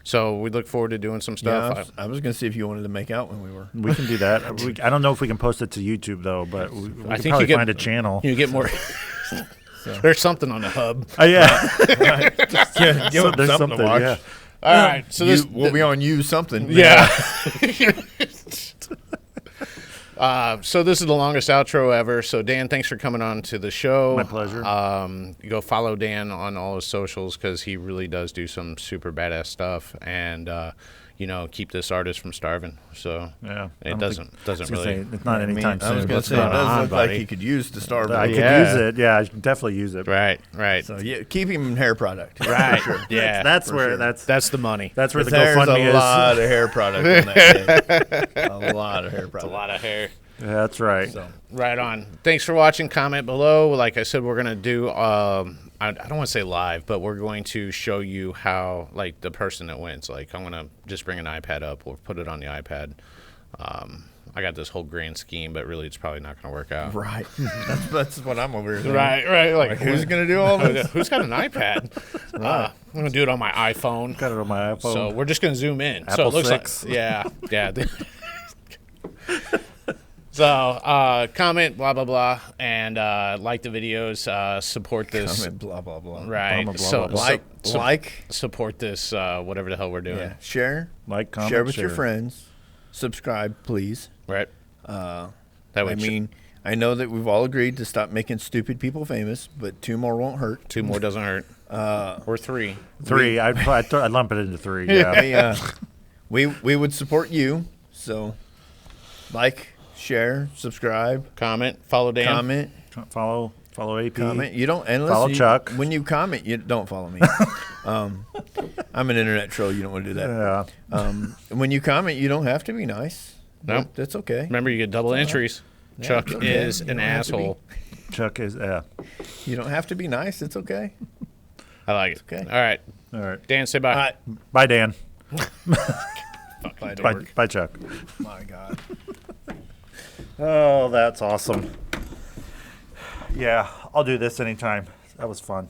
so we look forward to doing some Yeah, stuff. I was gonna see if you wanted to make out when we were. We can do that. I don't know if we can post it to YouTube though, but we I can think probably you get- find a channel. You get more. There's something on the hub. Oh yeah, Yeah, give them there's something to watch. Yeah. All right. So this. We'll be on you something. Yeah. So this is the longest outro ever. So Dan, thanks for coming on to the show. My pleasure. You go follow Dan on all his socials because he really does do some super badass stuff, and keep this artist from starving. So Yeah, it doesn't really. It's not anytime I was soon. gonna What's say it going does on, look like buddy? he could use the star. I could Yeah. use it. Yeah, I should definitely use it. Right. So yeah, keep him in hair product. Right. Yeah. That's where sure. that's the money. that's where the There's GoFundMe a is. lot of hair product on that day. A lot of hair product. A lot of hair. Yeah, that's right. So, Right on. Thanks for watching. Comment below. Like I said, we're going to do, I don't want to say live, but we're going to show you how, like, the person that wins. Like, I'm going to just bring an iPad up or put it on the iPad. I got this whole grand scheme, but really it's probably not going to work out. right. That's what I'm over here saying. Right. Like, Who's gonna do all this? Who's got an iPad? I'm going to do it on my iPhone. Got it on my iPhone. So we're just going to zoom in. So Apple it looks 6. like, yeah. So comment, blah, blah, blah, and like the videos, support this. Comment, blah blah blah. Right. Blah, blah, So, blah, blah. Like. support this, whatever the hell we're doing. Yeah. Share. Like, comment, Share with your friends. Subscribe, please. Right. That That way, I mean, I know that we've all agreed to stop making stupid people famous, but 2 more won't hurt. 2 more doesn't hurt. Or 3. 3. I'd lump it into 3. Yeah. We would support you. So, like, share, subscribe, Comment, follow Dan. comment, Follow AP. comment. You don't unless Follow you, Chuck. When you comment, you don't follow me. I'm an internet troll. You don't want to do that. Yeah. When you comment, you don't have to be nice. No. That's okay. Remember, you get double entries. Chuck it's okay. is You an don't have to be. asshole. Chuck is You don't have to be nice. It's okay. I like it. okay. All right. all right. Dan, say bye. All right. Bye, Dan. Bye, Bye, dork. bye, Chuck. My God. Oh, that's awesome. Yeah, I'll do this anytime. That was fun.